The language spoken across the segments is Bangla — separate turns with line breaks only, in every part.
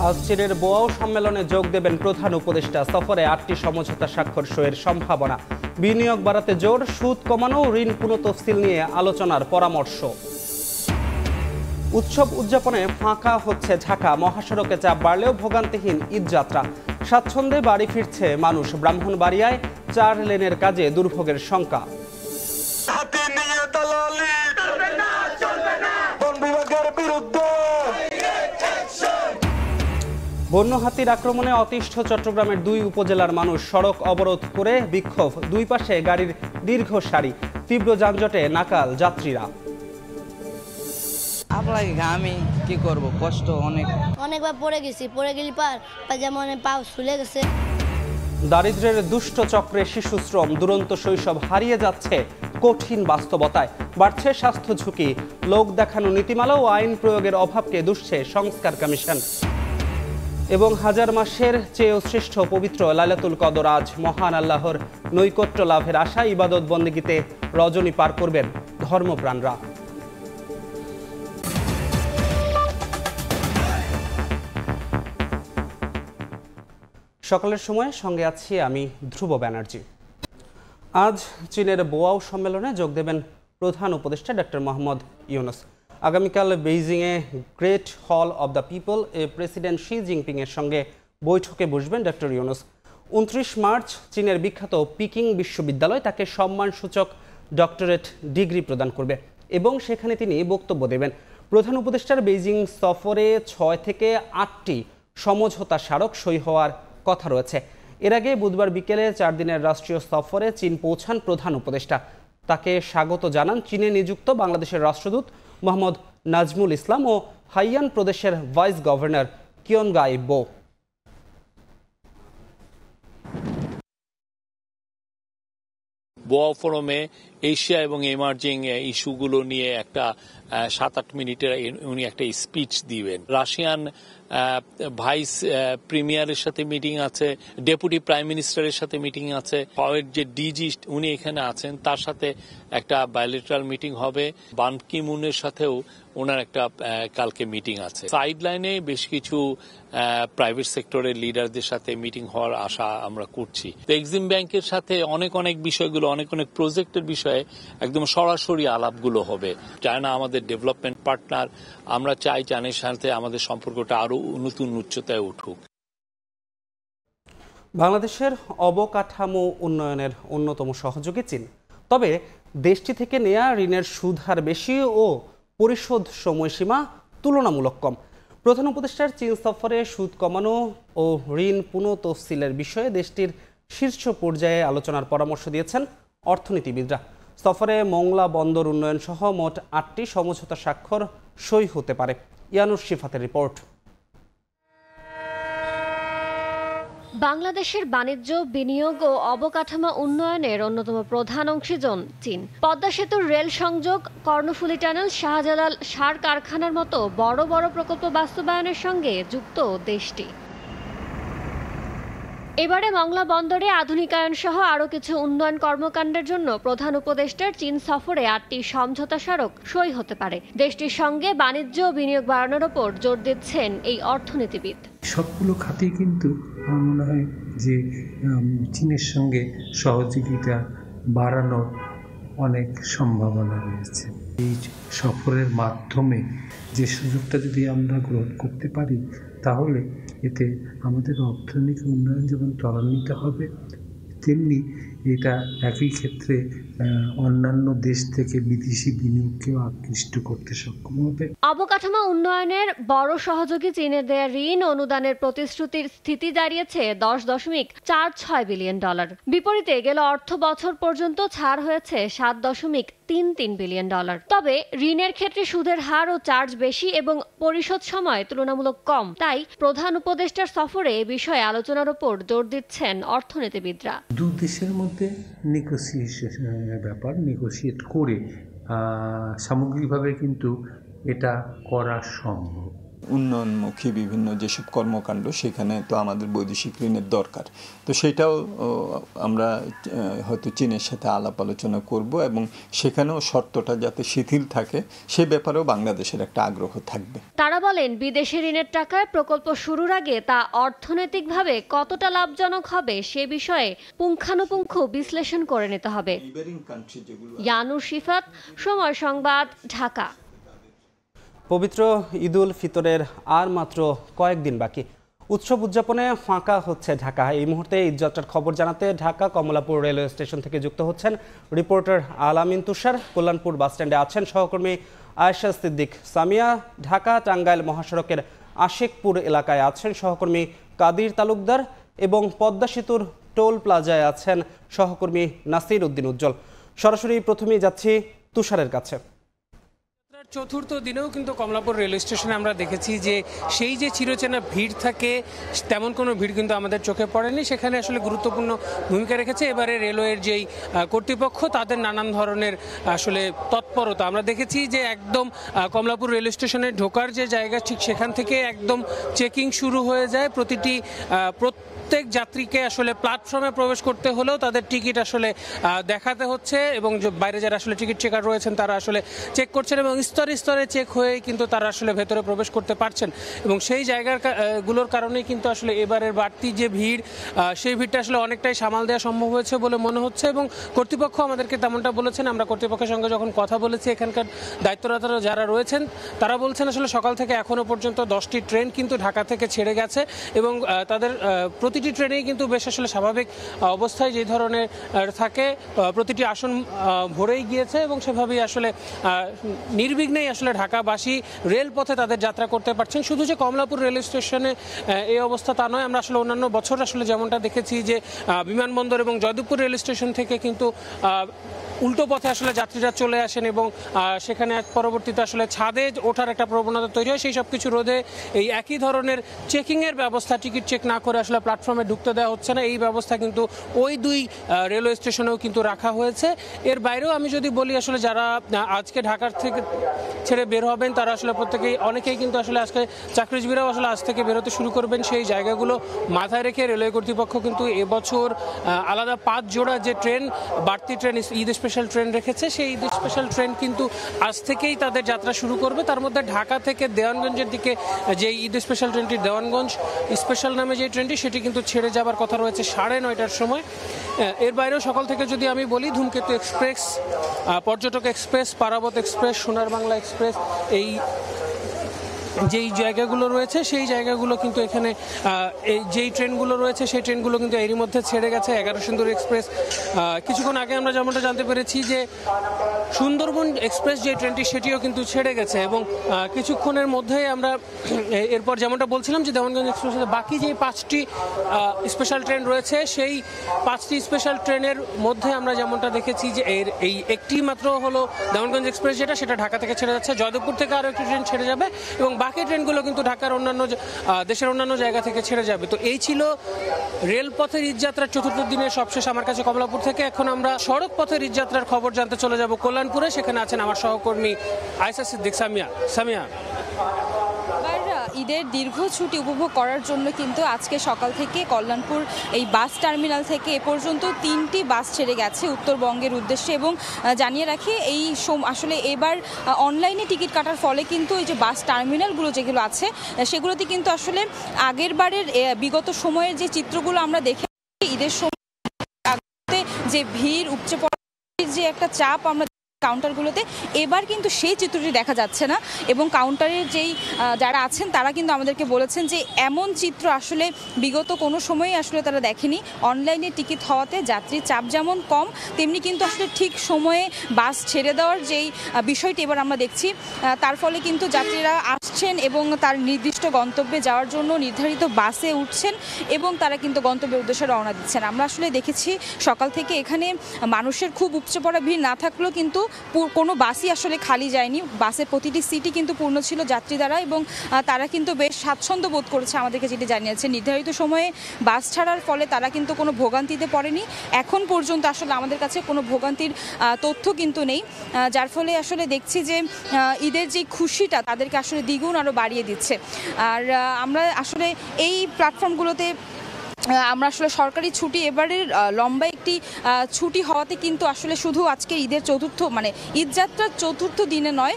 আজ চীনের বোয়াও সম্মেলনে যোগ দেবেন প্রধান উপদেষ্টা। সফরে 8টি সমঝোতা স্বাক্ষর সইয়ের সম্ভাবনা। বিনিয়োগ বাড়াতে জোর, সুদ কমানো, ঋণ পুনঃতফসিল নিয়ে আলোচনার পরামর্শ। উৎসব উদযাপনে ফাঁকা হচ্ছে ঢাকা। মহাসড়কে চাপ বাড়লেও ভোগান্তিহীন ঈদযাত্রা। স্বাচ্ছন্দ্যে বাড়ি ফিরছে মানুষ। ব্রাহ্মণবাড়িয়ায় 4 লেনের কাজে দুর্ভোগের শঙ্কা। বন্য হাতির আক্রমণে অতিষ্ঠ চট্টগ্রামের 2 উপজেলার মানুষ। সড়ক অবরোধ করে বিক্ষোভ। 2 পাশে গাড়ির দীর্ঘ সারি। তীব্র যানজটে নাকাল যাত্রীরা।
আমি কি করব, কষ্ট
অনেকবার পড়ে গেছি, পড়ে গেলি যেমন পা ফুলে গেছে।
দারিদ্র্যের দুষ্ট চক্রে শিশুশ্রম। দুরন্ত শৈশব হারিয়ে যাচ্ছে কঠিন বাস্তবতায়। বাড়ছে স্বাস্থ্য ঝুঁকি। লোক দেখানো নীতিমালা ও আইন প্রয়োগের অভাবকে দুষছে সংস্কার কমিশন। এবং হাজার মাসের চেয়েও শ্রেষ্ঠ পবিত্র লাইলাতুল কদর। আজ মহান আল্লাহর নৈকট্য লাভের আশা ইবাদত বন্দেগীতে রজনী পার করবেন ধর্মপ্রাণরা। সকালের সময় সঙ্গে আছি আমি ধ্রুব ব্যানার্জি। আজ চীনের বোয়াও সম্মেলনে যোগ দেবেন প্রধান উপদেষ্টা ডক্টর মোহাম্মদ ইউনুস। আগামীকাল বেইজিংয়ে great hall of the people president Xi জিনপিংয়ের সঙ্গে বৈঠকে বসবেন ডক্টর ইউনুস। 29 মার্চ চীনের বিখ্যাত পিকিং বিশ্ববিদ্যালয় তাকে সম্মানসূচক ডক্টরেট ডিগ্রি প্রদান করবে এবং সেখানে তিনি বক্তব্য দেবেন। প্রধান উপদেষ্টার বেইজিং সফরে 6 থেকে 8টি সমঝোতা স্মারক সই হওয়ার কথা রয়েছে। এর আগে বুধবার বিকেলে 4 দিনের রাষ্ট্রীয় সফরে চীন পৌঁছান প্রধান উপদেষ্টা। তাকে স্বাগত জানান চীনে নিযুক্ত বাংলাদেশের রাষ্ট্রদূত মোহাম্মদ নাজমুল ইসলাম ও হাইয়ান প্রদেশের ভাইস গভর্নর কিয়নগাই বো।
বোয়া ফোরামে এশিয়া এবং এমার্জিং ইস্যুগুলো নিয়ে একটা 7-8 মিনিটের উনি একটা স্পিচ দিবেন। রাশিয়ান ভাইস প্রিমিয়ারের সাথে মিটিং আছে, ডেপুটি প্রাইম মিনিস্টারের সাথে মিটিং আছে, পাওয়ের যে ডিজি উনি এখানে আছেন তার সাথে একটা বায়োলেটারাল মিটিং হবে। বান কি মুনের সাথেও ওনার একটা কালকে মিটিং আছে। সাইডলাইনে বেশ কিছু প্রাইভেট সেক্টরের লিডারদের সাথে মিটিং হওয়ার আশা আমরা করছি। তো এক্সিম ব্যাংকের সাথে অনেক বিষয়গুলো, অনেক প্রজেক্টের বিষয়ে একদম সরাসরি আলাপগুলো হবে। চায়না আমাদের ডেভেলপমেন্ট পার্টনার, আমরা চাই চায়নার সাথে আমাদের সম্পর্কটা আরো নতুন উচ্চতায় উঠুক।
বাংলাদেশের অবকাঠামো উন্নয়নের অন্যতম সহযোগী চীন। তবে দেশটি থেকে নেয়া ঋণের সুদ হার বেশি ও পরিশোধ সময়সীমা তুলনামূলক কম। প্রধান উপদেষ্টার চীন সফরে সুদ কমানো ও ঋণ পুনঃতফসিলের বিষয়ে দেশটির শীর্ষ পর্যায়ে আলোচনার পরামর্শ দিয়েছেন অর্থনীতিবিদরা। সফরে মোংলা বন্দর উন্নয়ন সহ মোট 8টি সমঝোতা স্বাক্ষর সই হতে পারে। ইয়ানুর শিফাতের রিপোর্ট।
বাংলাদেশের বাণিজ্য, বিনিয়োগ ও অবকাঠামো উন্নয়নের অন্যতম প্রধান অংশীজন চীন। পদ্মা সেতুর রেল সংযোগ, কর্ণফুলী টানেল, শাহজালাল সার কারখানার মতো বড় বড় প্রকল্প বাস্তবায়নের সঙ্গে যুক্ত দেশটি। এবারে মংলা বন্দরে আধুনিকায়ন সহ আরও কিছু উন্নয়ন কর্মকাণ্ডের জন্য প্রধান উপদেষ্টার চীন সফরে 8টি সমঝোতা স্মারক সই হতে পারে। দেশটির সঙ্গে বাণিজ্য ও বিনিয়োগ বাড়ানোর ওপর জোর দিচ্ছেন এই অর্থনীতিবিদ।
সবগুলো খাতে কিন্তু আমার মনে হয় যে চীনের সঙ্গে সহযোগিতা বাড়ানোর অনেক সম্ভাবনা রয়েছে। এই সফরের মাধ্যমে যে সুযোগটা যদি আমরা গ্রহণ করতে পারি তাহলে এতে আমাদের অর্থনৈতিক উন্নয়ন যেমন ত্বরান্বিত হবে, তেমনি এটা একই ক্ষেত্রে অন্যান্য দেশ থেকে বিদেশি বিনিয়োগকেও আকৃষ্ট করতে সক্ষম হবে।
অবকাঠামো উন্নয়নের বড় সহযোগী চীনের দেয়া ঋণ অনুদানের প্রতিশ্রুতির স্থিতি দাঁড়িয়েছে $10.46 বিলিয়ন। বিপরীতে গেল অর্থ বছর পর্যন্ত ছাড় হয়েছে $7.33 বিলিয়ন। তবে ঋণের ক্ষেত্রে সুদের হার ও চার্জ বেশি এবং পরিশোধ সময় তুলনামূলক কম। তাই প্রধান উপদেষ্টার সফরে এ বিষয়ে আলোচনার ওপর জোর দিচ্ছেন অর্থনীতিবিদরা।
দুই দেশের মধ্যে নেগোসিয়েশনের ব্যাপার, নেগোসিয়েট করে সামগ্রিকভাবে কিন্তু এটা করা সম্ভব।
উন্নয়নমুখী বিভিন্ন যেসব কর্মকাণ্ড সেখানে তো আমাদের বৈদেশিক ঋণের দরকার। তো সেটাও আমরা হয়তো চীনের সাথে আলাপ আলোচনা করব এবং সেখানেও শর্তটা যাতে শিথিল থাকে সে ব্যাপারেও বাংলাদেশের একটা আগ্রহ থাকবে।
তারা বলেন, বিদেশি ঋণের টাকায় প্রকল্প শুরুর আগে তা অর্থনৈতিকভাবে কতটা লাভজনক হবে সে বিষয়ে পুঙ্খানুপুঙ্খ বিশ্লেষণ করে নিতে হবে। ইয়ানুর শিফাত, সময় সংবাদ, ঢাকা।
পবিত্র ঈদুল ফিতরের আর মাত্র কয়েকদিন বাকি। উৎসব উদযাপনে ফাঁকা হচ্ছে ঢাকা। এই মুহূর্তে ঈদযাত্রার খবর জানাতে ঢাকা কমলাপুর রেলওয়ে স্টেশন থেকে যুক্ত হচ্ছেন রিপোর্টার আলামিন তুষার। কল্যাণপুর বাসস্ট্যান্ডে আছেন সহকর্মী আয়েশা সিদ্দিক সামিয়া। ঢাকা টাঙ্গাইল মহাসড়কের আশিকপুর এলাকায় আছেন সহকর্মী কাদির তালুকদার এবং পদ্মা সেতুর টোল প্লাজায় আছেন সহকর্মী নাসির উদ্দিন উজ্জ্বল। সরাসরি প্রথমেই যাচ্ছি তুষারের কাছে।
চতুর্থ দিনেও কিন্তু কমলাপুর রেল স্টেশনে আমরা দেখেছি যে সেই যে চিরচেনা ভিড় থাকে তেমন কোনো ভিড় কিন্তু আমাদের চোখে পড়েনি। সেখানে আসলে গুরুত্বপূর্ণ ভূমিকা রেখেছে এবারে রেলওয়ের যেই কর্তৃপক্ষ, তাদের নানান ধরনের আসলে তৎপরতা। আমরা দেখেছি যে একদম কমলাপুর রেল স্টেশনে ঢোকার যে জায়গা ঠিক সেখান থেকে একদম চেকিং শুরু হয়ে যায়। প্রত্যেক যাত্রীকে আসলে প্ল্যাটফর্মে প্রবেশ করতে হলেও তাদের টিকিট আসলে দেখাতে হচ্ছে এবং বাইরে যারা আসলে টিকিট চেকার রয়েছেন তারা আসলে চেক করছেন এবং স্তরে স্তরে চেক হয়ে কিন্তু তারা আসলে ভেতরে প্রবেশ করতে পারছেন এবং সেই জায়গাগুলোর কারণেই কিন্তু আসলে এবারের বাড়তি যে ভিড় সেই ভিড়টা আসলে অনেকটাই সামাল দেওয়া সম্ভব হয়েছে বলে মনে হচ্ছে এবং কর্তৃপক্ষ আমাদেরকে তেমনটা বলেছেন। আমরা কর্তৃপক্ষের সঙ্গে যখন কথা বলেছি এখানকার দায়িত্বরতরা যারা রয়েছেন তারা বলছেন আসলে সকাল থেকে এখনও পর্যন্ত 10টি ট্রেন কিন্তু ঢাকা থেকে ছেড়ে গেছে এবং তাদের প্রতিটি ট্রেনেই কিন্তু বেশ আসলে স্বাভাবিক অবস্থায় যে ধরনের থাকে প্রতিটি আসন ভরেই গিয়েছে এবং সেভাবেই আসলে নির্বিঘ্নেই আসলে ঢাকাবাসী রেলপথে তাদের যাত্রা করতে পারছেন। শুধু যে কমলাপুর রেল স্টেশনে এই অবস্থা তা নয়, আমরা আসলে অন্যান্য বছর আসলে যেমনটা দেখেছি যে বিমানবন্দর এবং জয়দেবপুর রেল স্টেশন থেকে কিন্তু উল্টো পথে আসলে যাত্রীরা চলে আসেন এবং সেখানে পরবর্তীতে আসলে ছাদে ওঠার একটা প্রবণতা তৈরি হয়। সেই সব কিছু রোধে এই একই ধরনের চেকিংয়ের ব্যবস্থা, টিকিট চেক না করে আসলে প্ল্যাটফর্মে ঢুকতে দেওয়া হচ্ছে না, এই ব্যবস্থা কিন্তু ওই দুই রেলওয়ে স্টেশনেও কিন্তু রাখা হয়েছে। এর বাইরেও আমি যদি বলি আসলে যারা আজকে ঢাকার থেকে ছেড়ে বের হবেন তারা আসলে অনেকেই কিন্তু আসলে আজকে চাকরিজীবীরাও আসলে আজ থেকে বেরোতে শুরু করবেন। সেই জায়গাগুলো মাথায় রেখে রেলওয়ে কর্তৃপক্ষ কিন্তু এবছর আলাদা 5 জোড়া যে ট্রেন বাড়তি ট্রেন ঈদ স্পেশাল ট্রেন রেখেছে, সেই ঈদ স্পেশাল ট্রেন কিন্তু আজ থেকেই তাদের যাত্রা শুরু করবে। তার মধ্যে ঢাকা থেকে দেওয়ানগঞ্জের দিকে যে ঈদ স্পেশাল ট্রেনটি দেওয়ানগঞ্জ স্পেশাল নামে যে ট্রেনটি সেটি কিন্তু ছেড়ে যাবার কথা রয়েছে 9:30টার সময়। এর বাইরেও সকাল থেকে যদি আমি বলি ধূমকেতু এক্সপ্রেস, পর্যটক এক্সপ্রেস, পারাবত এক্সপ্রেস, সোনার বাংলা এক্সপ্রেস, এই যেই জায়গাগুলো রয়েছে সেই জায়গাগুলো কিন্তু এখানে এই যেই ট্রেনগুলো রয়েছে সেই ট্রেনগুলো কিন্তু এরই মধ্যে ছেড়ে গেছে। 11 সুন্দর এক্সপ্রেস, কিছুক্ষণ আগে আমরা যেমনটা জানতে পেরেছি যে সুন্দরবন এক্সপ্রেস যে ট্রেনটি সেটিও কিন্তু ছেড়ে গেছে এবং কিছুক্ষণের মধ্যেই আমরা এরপর যেমনটা বলছিলাম যে দেওয়ানগঞ্জ এক্সপ্রেসের বাকি যে 5টি স্পেশাল ট্রেন রয়েছে সেই 5টি স্পেশাল ট্রেনের মধ্যে আমরা যেমনটা দেখেছি যে এই একটি মাত্র হলো দেওয়ানগঞ্জ এক্সপ্রেস সেটা ঢাকা থেকে ছেড়ে যাচ্ছে, জয়দেবপুর থেকে আরও একটি ট্রেন ছেড়ে যাবে এবং বাকি ট্রেনগুলো কিন্তু ঢাকার অন্যান্য দেশের অন্যান্য জায়গা থেকে ছেড়ে যাবে। তো এই ছিল রেলপথের ঈদযাত্রার চতুর্থ দিনের সবশেষ আমার কাছে কমলাপুর থেকে। এখন আমরা সড়ক পথের ঈদযাত্রার খবর জানতে চলে যাব কল্যাণপুরে। সেখানে আছেন আমার সহকর্মী আয়েশা সিদ্দিক সামিয়া।
ঈদের দীর্ঘ ছুটি উপভোগ করার জন্য কিন্তু আজকে সকাল থেকে কল্যাণপুর এই বাস টার্মিনাল থেকে এ পর্যন্ত 3টি বাস ছেড়ে গেছে উত্তরবঙ্গের উদ্দেশ্যে এবং জানিয়ে রাখি এই আসলে এবার অনলাইনে টিকিট কাটার ফলে কিন্তু এই যে বাস টার্মিনালগুলো যেগুলো আছে সেগুলোতে কিন্তু আসলে আগের বারের বিগত সময়ের যে চিত্রগুলো আমরা দেখে ঈদের সময় যে ভিড় উপচে পড়ার যে একটা চাপ আমরা কাউন্টারগুলোতে, এবার কিন্তু সেই চিত্রটি দেখা যাচ্ছে না এবং কাউন্টারের যেই যারা আছেন তারা কিন্তু আমাদেরকে বলেছেন যে এমন চিত্র আসলে বিগত কোনো সময়ই আসলে তারা দেখেনি। অনলাইনে টিকিট হওয়াতে যাত্রীর চাপ যেমন কম তেমনি কিন্তু আসলে ঠিক সময়ে বাস ছেড়ে দেওয়ার যেই বিষয়টি এবার আমরা দেখছি তার ফলে কিন্তু যাত্রীরা আসছেন এবং তার নির্দিষ্ট গন্তব্যে যাওয়ার জন্য নির্ধারিত বাসে উঠছেন এবং তারা কিন্তু গন্তব্যের উদ্দেশ্যে রওনা দিচ্ছেন। আমরা আসলে দেখেছি সকাল থেকে এখানে মানুষের খুব উপচে পড়া ভিড় না থাকলেও কিন্তু কোনো বাসই আসলে খালি যায়নি, বাসের প্রতিটি সিটই কিন্তু পূর্ণ ছিল যাত্রী দ্বারা, এবং তারা কিন্তু বেশ স্বাচ্ছন্দ্য বোধ করেছে আমাদেরকে যেটি জানিয়েছে। নির্ধারিত সময়ে বাস ছাড়ার ফলে তারা কিন্তু কোনো ভোগান্তিতে পড়েনি। এখন পর্যন্ত আসলে আমাদের কাছে কোনো ভোগান্তির তথ্য কিন্তু নেই, যার ফলে আসলে দেখছি যে ঈদের যে খুশিটা তাদেরকে আসলে দ্বিগুণ আরও বাড়িয়ে দিচ্ছে। আর আমরা আসলে এই প্ল্যাটফর্মগুলোতে আমরা আসলে সরকারি ছুটি এবারের লম্বা একটি ছুটি হওয়াতে কিন্তু আসলে শুধু আজকে ঈদের ঈদযাত্রার চতুর্থ দিনে নয়,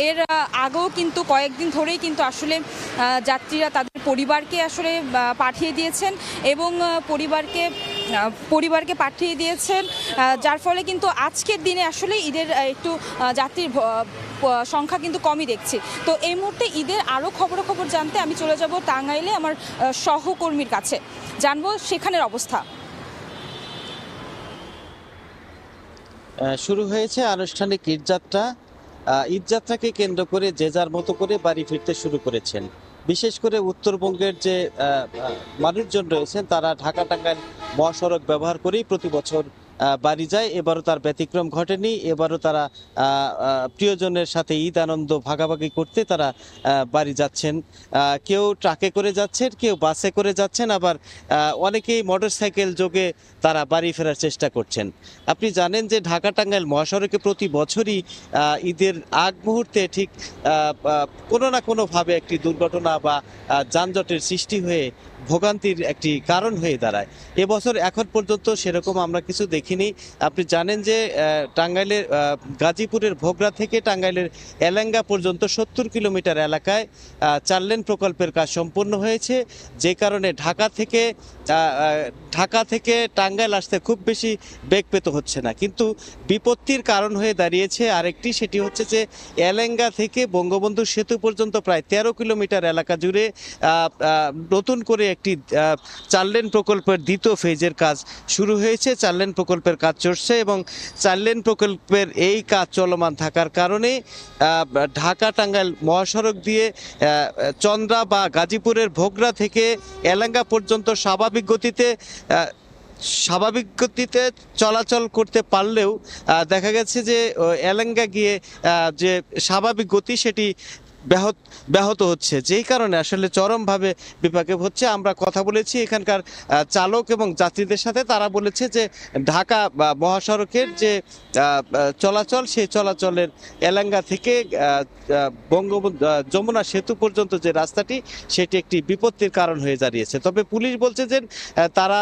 এর আগেও কিন্তু কয়েকদিন ধরেই কিন্তু আসলে যাত্রীরা তাদের পরিবারকে আসলে পাঠিয়ে দিয়েছেন এবং পরিবারকে পাঠিয়ে দিয়েছেন, যার ফলে কিন্তু আজকের দিনে আসলে ঈদের একটু যাত্রীর সংখ্যা কিন্তু কমই দেখছি। তো এই মুহূর্তে ঈদের আরও খবর জানতে আমি চলে যাব টাঙ্গাইলে আমার সহকর্মীর কাছে, জানবো সেখানের অবস্থা।
শুরু হয়েছে আনুষ্ঠানিক ঈদযাত্রা। ঈদযাত্রাকে কেন্দ্র করে যে যার মতো করে বাড়ি ফিরতে শুরু করেছেন। বিশেষ করে উত্তরবঙ্গের যে মানুষজন রয়েছেন তারা ঢাকা টাঙ্গাইল মহাসড়ক ব্যবহার করেই প্রতি বছর বাড়ি যায়। এবারও তার ব্যতিক্রম ঘটেনি। এবারও তারা প্রিয়জনের সাথে ঈদ আনন্দ ভাগাভাগি করতে তারা বাড়ি যাচ্ছেন। কেউ ট্রাকে করে যাচ্ছেন, কেউ বাসে করে যাচ্ছেন, আবার অনেকেই মোটরসাইকেল যোগে তারা বাড়ি ফেরার চেষ্টা করছেন। আপনি জানেন যে ঢাকা টাঙ্গাইল মহাসড়কে প্রতি বছরই ঈদের আগ মুহূর্তে ঠিক কোনো না কোনোভাবে একটি দুর্ঘটনা বা যানজটের সৃষ্টি হয়ে ভোগান্তির একটি কারণ হয়ে দাঁড়ায়। এবছর এখন পর্যন্ত সেরকম আমরা কিছু দেখিনি। আপনি জানেন যে টাঙ্গাইলের গাজীপুরের ভোগড়া থেকে টাঙ্গাইলের এলেঙ্গা পর্যন্ত 70 কিলোমিটার এলাকায় 4 লেন প্রকল্পের কাজ সম্পূর্ণ হয়েছে, যে কারণে ঢাকা থেকে টাঙ্গাইল আসতে খুব বেশি বেগ পেতে হচ্ছে না। কিন্তু বিপত্তির কারণ হয়ে দাঁড়িয়েছে আরেকটি, সেটি হচ্ছে যে এলেঙ্গা থেকে বঙ্গবন্ধু সেতু পর্যন্ত প্রায় 13 কিলোমিটার এলাকা জুড়ে নতুন করে একটি 4 লেন প্রকল্পের দ্বিতীয় ফেজের কাজ শুরু হয়েছে। 4 লেন প্রকল্পের কাজ চলছে এবং 4 লেন প্রকল্পের এই কাজ চলমান থাকার কারণে ঢাকা টাঙ্গাইল মহাসড়ক দিয়ে চন্দ্রা বা গাজীপুরের ভোগড়া থেকে এলেঙ্গা পর্যন্ত স্বাভাবিক গতিতে চলাচল করতে পারলেও দেখা গেছে যে এলেঙ্গা গিয়ে যে স্বাভাবিক গতি সেটি ব্যাহত হচ্ছে, যেই কারণে আসলে চরমভাবে বিপাকে হচ্ছে। আমরা কথা বলেছি এখানকার চালক এবং যাত্রীদের সাথে, তারা বলেছে যে ঢাকা মহাসড়কের যে চলাচল সেই চলাচলের এলেঙ্গা থেকে বঙ্গবন্ধু যমুনা সেতু পর্যন্ত যে রাস্তাটি সেটি একটি বিপত্তির কারণ হয়ে দাঁড়িয়েছে। তবে পুলিশ বলছে যে তারা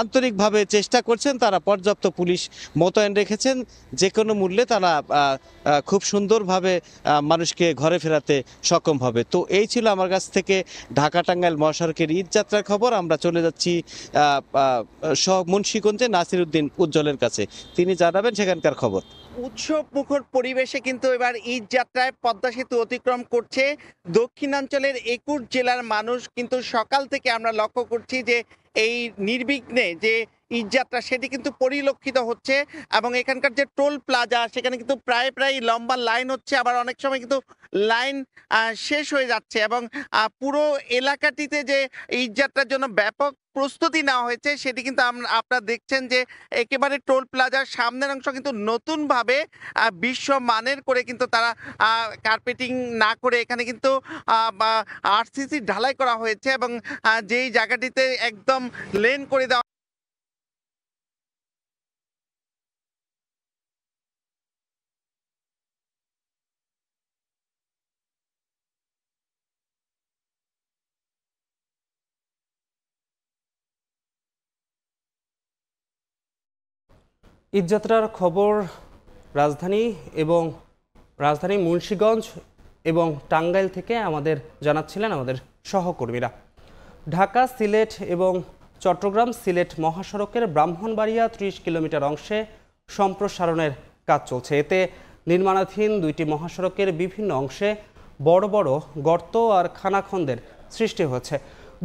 আন্তরিকভাবে চেষ্টা করছেন, তারা পর্যাপ্ত পুলিশ মোতায়েন রেখেছেন, যে কোনো মূল্যে তারা খুব সুন্দরভাবে মানুষকে ঘরে ফেরাতে সক্ষম হবে। তো এই ছিল আমার কাছ থেকে ঢাকা টাঙ্গাইল মহাসড়কের ঈদযাত্রার খবর। আমরা চলে যাচ্ছি মুন্সিগঞ্জে নাসির উদ্দিন উজ্জ্বলের কাছে, তিনি জানাবেন সেখানকার খবর।
উৎসব মুখর পরিবেশে কিন্তু এবার ঈদ যাত্রায় পদ্মা সেতু অতিক্রম করছে দক্ষিণাঞ্চলের 21 জেলার মানুষ। কিন্তু সকাল থেকে আমরা লক্ষ্য করছি যে এই নির্বিঘ্নে যে ঈদযাত্রা সেটি কিন্তু পরিলক্ষিত হচ্ছে এবং এখানকার যে টোল প্লাজা সেখানে কিন্তু প্রায় লম্বা লাইন হচ্ছে, আবার অনেক সময় কিন্তু লাইন শেষ হয়ে যাচ্ছে এবং পুরো এলাকাটিতে যে ঈদযাত্রার জন্য ব্যাপক প্রস্তুতি নেওয়া হয়েছে সেটি কিন্তু আপনারা দেখছেন যে একেবারে টোল প্লাজার সামনের অংশ কিন্তু নতুনভাবে বিশ্বমানের করে কিন্তু তারা কার্পেটিং না করে এখানে কিন্তু আরসিসি ঢালাই করা হয়েছে এবং যেই জায়গাটিতে একদম লেন করে দেওয়া
ঈদযাত্রার খবর রাজধানী মুন্সিগঞ্জ এবং টাঙ্গাইল থেকে আমাদের জানাচ্ছিলেন আমাদের সহকর্মীরা। ঢাকা সিলেট এবং চট্টগ্রাম সিলেট মহাসড়কের ব্রাহ্মণবাড়িয়া 30 কিলোমিটার অংশে সম্প্রসারণের কাজ চলছে। এতে নির্মাণাধীন 2টি মহাসড়কের বিভিন্ন অংশে বড় বড় গর্ত আর খানাখন্দের সৃষ্টি হয়েছে।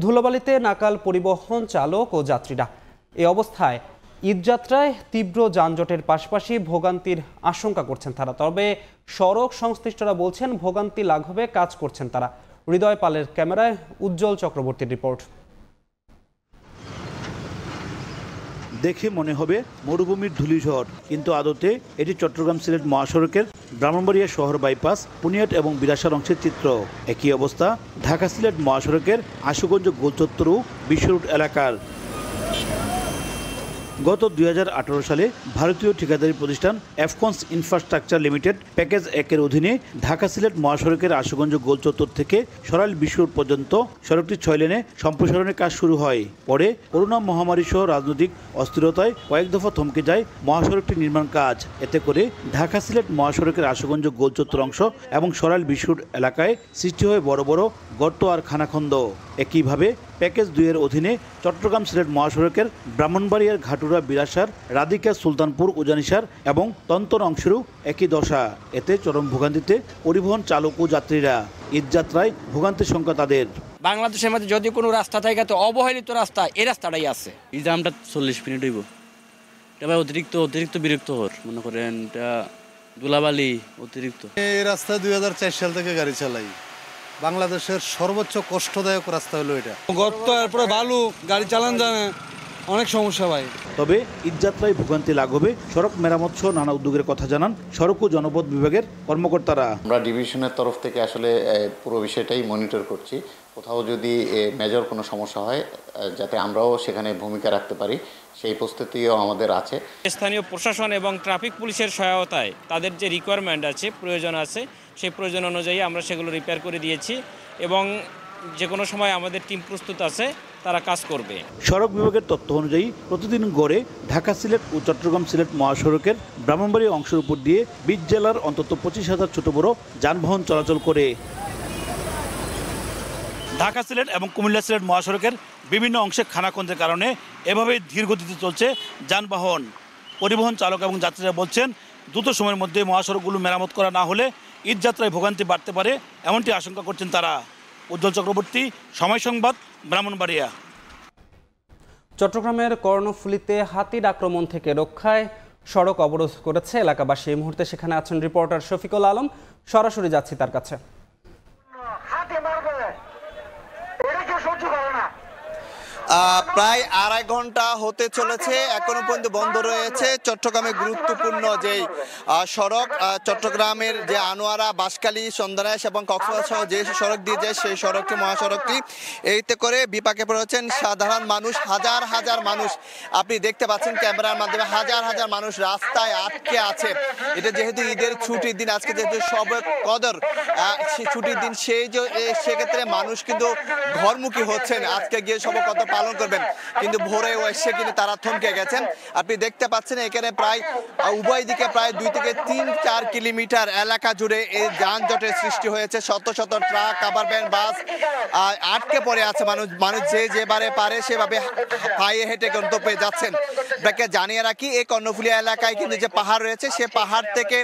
ধুলোবালিতে নাকাল পরিবহন চালক ও যাত্রীরা। এই অবস্থায় ঈদযাত্রায় তীব্র যানজটের পাশাপাশি ভোগান্তির আশঙ্কা করছেন তারা। তবে সড়ক সংশ্লিষ্টরা বলছেন ভোগান্তি লাঘবে কাজ করছেন তারা। হৃদয় পালের ক্যামেরায় উজ্জ্বল চক্রবর্তীর রিপোর্ট।
দেখে মনে হবে মরুভূমির ধূলিঝড়, কিন্তু আদতে এটি চট্টগ্রাম সিলেট মহাসড়কের ব্রাহ্মণবাড়িয়া শহর বাইপাস, পুনিয়াট এবং বিলাসার অংশের চিত্র। একই অবস্থা ঢাকা সিলেট মহাসড়কের আশুগঞ্জ গোলচত্বর ও বিশ্ব রোড এলাকার। গত 2018 সালে ভারতীয় ঠিকাদারি প্রতিষ্ঠান এফকনস ইনফ্রাস্ট্রাকচার লিমিটেড প্যাকেজ 1-এর অধীনে ঢাকা সিলেট মহাসড়কের আশুগঞ্জ গোলচত্বর থেকে সরাইল বিশ্ব রোড পর্যন্ত সড়কটি 6 লেনে সম্প্রসারণের কাজ শুরু হয়। পরে করোনা মহামারী সহ রাজনৈতিক অস্থিরতায় কয়েক দফা থমকে যায় মহাসড়কটি নির্মাণ কাজ। এতে করে ঢাকা সিলেট মহাসড়কের আশুগঞ্জ গোলচত্বর অংশ এবং সরাইল বিশ্ব রোড এলাকায় সৃষ্টি হয় বড় বড় গর্ত আর খানাখন্দ। একইভাবে প্যাকেজ 2-এর অধীনে চট্টগ্রাম সিলেট মহাসড়কের ব্রাহ্মণবাড়িয়ার ঘাটুরা বিলাসার রাধিকা সুলতানপুর উজানিসার এবং তন্তর অংশেরও একই দশা। এতে চরম ভোগান্তিতে পরিবহন চালক ও যাত্রীরা। ঈদযাত্রায় ভোগান্তির সংখ্যা তাদের।
বাংলাদেশের মধ্যে যদি কোনো রাস্তা থাকে তো অবহেলিত রাস্তা এই রাস্তাটাই আছে।
এই জামটা 40 মিনিট হইব, এটা অতিরিক্ত বিরক্ত হর মনে করেন, এটা ধুলাবালি অতিরিক্ত।
এই রাস্তা 2004 সাল থেকে গাড়ি চালাই। বাংলাদেশের সর্বোচ্চ কষ্টদায়ক রাস্তা হলো এটা। গর্ত, এরপরে বালু, গাড়ি চালান যায় না, অনেক সমস্যা ভাই।
তবে ঈদযাত্রায় ভোগান্তি লাঘবে সড়ক মেরামত সহ নানা উদ্যোগের কথা জানান সড়ক ও জনপথ বিভাগের কর্মকর্তারা।
আমরা ডিভিশনের তরফ থেকে আসলে পুরো বিষয়টাই মনিটর করছি। কোথাও যদি মেজর কোনো সমস্যা হয় যাতে আমরাও সেখানে ভূমিকা রাখতে পারি সেই প্রস্তুতিও আমাদের আছে।
স্থানীয় প্রশাসন এবং ট্রাফিক পুলিশের সহায়তায় তাদের যে রিকোয়ারমেন্ট আছে, প্রয়োজন আছে, সেই প্রয়োজন অনুযায়ী আমরা সেগুলো রিপেয়ার করে দিয়েছি এবং যে কোনো সময় আমাদের টিম প্রস্তুত আছে, তারা কাজ করবে।
সড়ক বিভাগের তথ্য অনুযায়ী প্রতিদিন গড়ে ঢাকা সিলেট ও চট্টগ্রাম সিলেট মহাসড়কের ব্রাহ্মণবাড়িয়া অংশের উপর দিয়ে 20 জেলার অন্তত 25,000 ছোট বড় যানবাহন চলাচল করে। ঢাকা সিলেট এবং কুমিল্লা সিলেট মহাসড়কের বিভিন্ন অংশে খানাখন্দের কারণে এভাবেই ধীর গতিতে চলছে যানবাহন। পরিবহন চালক এবং যাত্রীরা বলছেন দ্রুত সময়ের মধ্যে মহাসড়কগুলো মেরামত করা না হলে ঈদযাত্রায় ভোগান্তি বাড়তে পারে, এমনটি আশঙ্কা করছেন তারা। উজ্জ্বল চক্রবর্তী, সময় সংবাদ, ব্রাহ্মণবাড়িয়া।
চট্টগ্রামের কর্ণফুলীতে হাতির আক্রমণ থেকে রক্ষায় সড়ক অবরোধ করেছে এলাকাবাসী। এই মুহূর্তে সেখানে আছেন রিপোর্টার শফিকুল আলম, সরাসরি যাচ্ছি তার কাছে।
প্রায় 2.5 ঘন্টা হতে চলেছে, এখনো পর্যন্ত বন্ধ রয়েছে চট্টগ্রামের গুরুত্বপূর্ণ যে সড়ক, চট্টগ্রামের যে আনোয়ারা, বাঁশখালী, সন্দ্বনাইশ এবং কক্সবাজার সহ যে সড়ক দিয়ে যায় সেই সড়কটি, মহাসড়কটি, এইতে করে বিপাকে পড়েছেন সাধারণ মানুষ। হাজার হাজার মানুষ আপনি দেখতে পাচ্ছেন ক্যামেরার মাধ্যমে, হাজার হাজার মানুষ রাস্তায় আটকে আছে। এটা যেহেতু ঈদের ছুটির দিন, আজকে যেহেতু শবে কদর ছুটির দিন, সেক্ষেত্রে মানুষ কিন্তু ঘরমুখী হচ্ছেন, আজকে গিয়ে শবে কদর পালন করবেন, কিন্তু ভোরে এসে কিন্তু তারা থমকে গেছেন। আপনি দেখতে পাচ্ছেন এখানে প্রায় উভয় দিকে প্রায় 2 থেকে 3-4 কিলোমিটার এলাকা জুড়ে এই যানজটের সৃষ্টি হয়েছে। শত শত ট্রাক, কাভার ভ্যান, বাস আটকে পড়ে আছে। মানুষ যেভাবে পারে সেভাবে পায়ে হেঁটে গন্তব্যে যাচ্ছেন। আপনাকে জানিয়ে রাখি, এই কর্ণফুলী এলাকায় কিন্তু যে পাহাড় রয়েছে, সে পাহাড় থেকে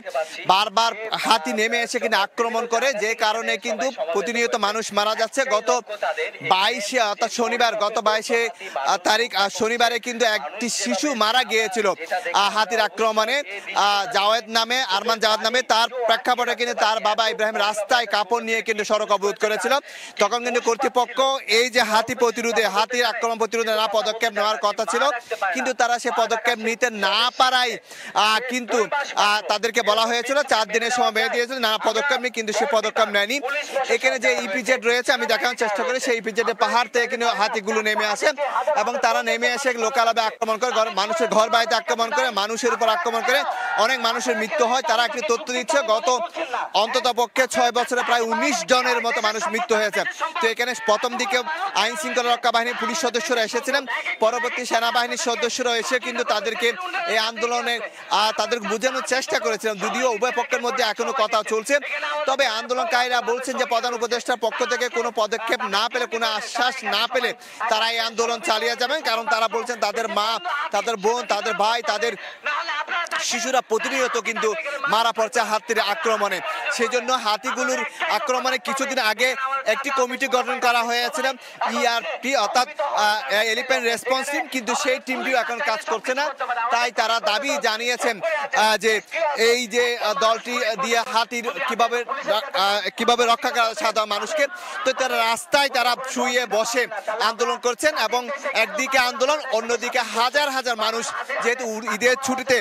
বারবার হাতি নেমে এসে কিন্তু আক্রমণ করে, যে কারণে কিন্তু প্রতিনিয়ত মানুষ মারা যাচ্ছে। গত 22 অর্থাৎ শনিবার, গত 22 তারিখ শনিবারে কিন্তু একটি শিশু মারা গিয়েছিল হাতির আক্রমণে। আরমান জাওয়াদ নামে তার প্রেক্ষাপটে কিন্তু তার বাবা ইব্রাহিম রাস্তায় কাপড় নিয়ে কিন্তু সড়ক অবরোধ করেছিল। তখন কিন্তু কর্তৃপক্ষ এই যে হাতির আক্রমণ প্রতিরোধে না পদক্ষেপ নেওয়ার কথা ছিল, কিন্তু তারা সে পদক্ষেপ নিতে না পারায় কিন্তু তাদেরকে বলা হয়েছিল 4 দিনের সময় বেঁধে দিয়েছিল, না পদক্ষেপ নেই, কিন্তু সে পদক্ষেপ নেয়নি। এখানে যে ইপিজেড রয়েছে, আমি দেখানোর চেষ্টা করি, সেই ইপিজেডের পাহাড় থেকে কিন্তু হাতিগুলো নেমে আসে এবং তারা নেমে এসে লোকালয়ে আক্রমণ করে, মানুষের ঘর বাড়িতে আক্রমণ করে, মানুষের উপর আক্রমণ করে, অনেক মানুষের মৃত্যু হয়। তারা একটি তথ্য দিচ্ছে, গত অন্তত পক্ষে 6 বছরে প্রায় 19 জনের মতো মানুষ মৃত্যু হয়েছে। তো এখানে প্রথম দিকে আইন শৃঙ্খলা রক্ষা বাহিনীর পুলিশ সদস্যরা এসেছিলেন, পরবর্তী সেনাবাহিনীর সদস্যরা এসে কিন্তু তাদেরকে এই আন্দোলনে তাদের বোঝানোর চেষ্টা করেছিলেন, যদিও উভয় পক্ষের মধ্যে এখনো কথা চলছে। তবে আন্দোলনকারীরা বলছেন যে প্রধান উপদেষ্টার পক্ষ থেকে কোনো পদক্ষেপ না পেলে, কোনো আশ্বাস না পেলে তারা এই আন্দোলন চালিয়ে যাবেন। কারণ তারা বলছেন তাদের মা, তাদের বোন, তাদের ভাই, তাদের শিশুরা প্রতিনিয়ত কিন্তু মারা পড়ছে হাতির আক্রমণে। সেই জন্য হাতিগুলোর আক্রমণে কিছুদিন আগে
একটি কমিটি গঠন করা হয়েছিল ইআরটি অর্থাৎ এলিফ্যান্ট রেসপন্স টিম, কিন্তু সেই টিমটিও এখন কাজ করছে না। তাই তারা দাবি জানিয়েছেন যে এই যে দলটি দিয়ে হাতির কিভাবে রক্ষা করা সাধারণ মানুষকে, তো তারা রাস্তায় তারা শুয়ে বসে আন্দোলন করছেন এবং একদিকে আন্দোলন, অন্যদিকে হাজার হাজার মানুষ যেহেতু ঈদের ছুটিতে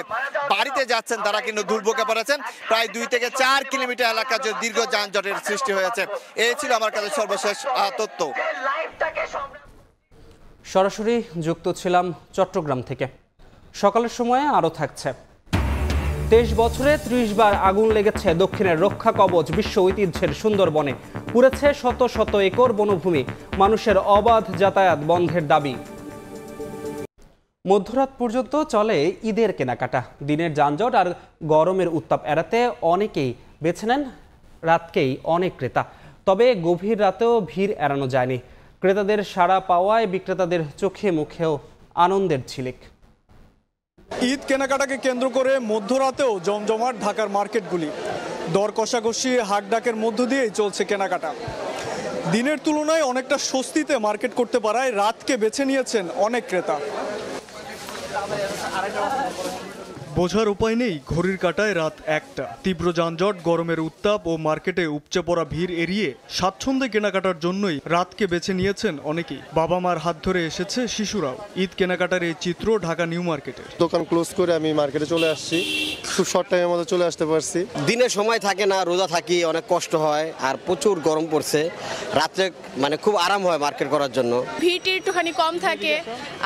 বাড়িতে যাচ্ছেন তারা কিন্তু দুর্ভোগে পড়েছেন। প্রায় 2 থেকে 4 কিলোমিটার এলাকা জুড়ে দীর্ঘ যানজটের সৃষ্টি হয়েছে। এই ছিল আমার কাছে সর্বশেষ তথ্য।
সরাসরি যুক্ত ছিলাম চট্টগ্রাম থেকে। সকালের সময়ে আরও থাকছে। 23 বছরে 30 বার আগুন লেগেছে দক্ষিণের রক্ষা কবচ বিশ্ব ঐতিহ্যের সুন্দরবনে। পুড়েছে শত শত একর বনভূমি। মানুষের অবাধ যাতায়াত বন্ধের দাবি। মধ্যরাত পর্যন্ত চলে ঈদের কেনাকাটা। দিনের যানজট আর গরমের উত্তাপ এড়াতে অনেকেই বেছে নেন রাতকেই অনেক ক্রেতা। তবে গভীর রাতেও ভিড় এড়ানো যায়নি। ক্রেতাদের সাড়া পাওয়ায় বিক্রেতাদের চোখে মুখেও আনন্দের ঝিলিক।
ঈদ কেনাকাটাকে কেন্দ্র করে মধ্যরাতেও জমজমাট ঢাকার মার্কেটগুলি। দর কষাকষি হাকডাকের মধ্য দিয়েই চলছে কেনাকাটা। দিনের তুলনায় অনেকটা স্বস্তিতে মার্কেট করতে পারায় রাতকে বেছে নিয়েছেন অনেক ক্রেতা। বোঝার উপায় নেই ঘড়ির কাঁটায় রাত 1টা। তীব্র যানজট, গরমের উত্তাপ ও মার্কেটে উপচে পড়া ভিড় এড়িয়ে স্বাচ্ছন্দ্যে কেনাকাটার জন্যই রাতকে বেছে নিয়েছেন অনেকেই। বাবা মার হাত ধরে এসেছে শিশুরাও। ঈদ কেনাকাটার এই চিত্র ঢাকা নিউ মার্কেটে।
দোকান ক্লোজ করে আমি মার্কেটে চলে আসছি, খুব শর্ট টাইমের মধ্যে চলে আসতে পারছি।
দিনের সময় থাকে না, রোজা থাকি, অনেক কষ্ট হয় আর প্রচুর গরম পড়ছে। রাত্রে খুব আরাম হয় মার্কেট করার জন্য।
ভিড় একটুখানি কম থাকে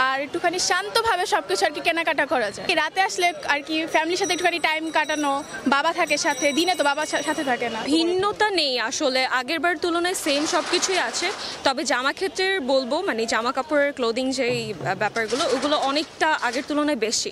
আর একটুখানি শান্তভাবে সবকিছু আর কি কেনাকাটা করা যায়। রাতে আসলে আর কি ফ্যামিলির সাথে একটুখানি টাইম কাটানো, বাবা থাকে সাথে, দিনে তো বাবা সাথে থাকে না।
ভিন্নতা নেই আসলে, আগের বার তুলনায় সেম সবকিছুই আছে। তবে জামা ক্ষেত্রে বলবো জামা কাপড়ের ক্লোদিং যেই ব্যাপারগুলো ওগুলো অনেকটা আগের তুলনায় বেশি।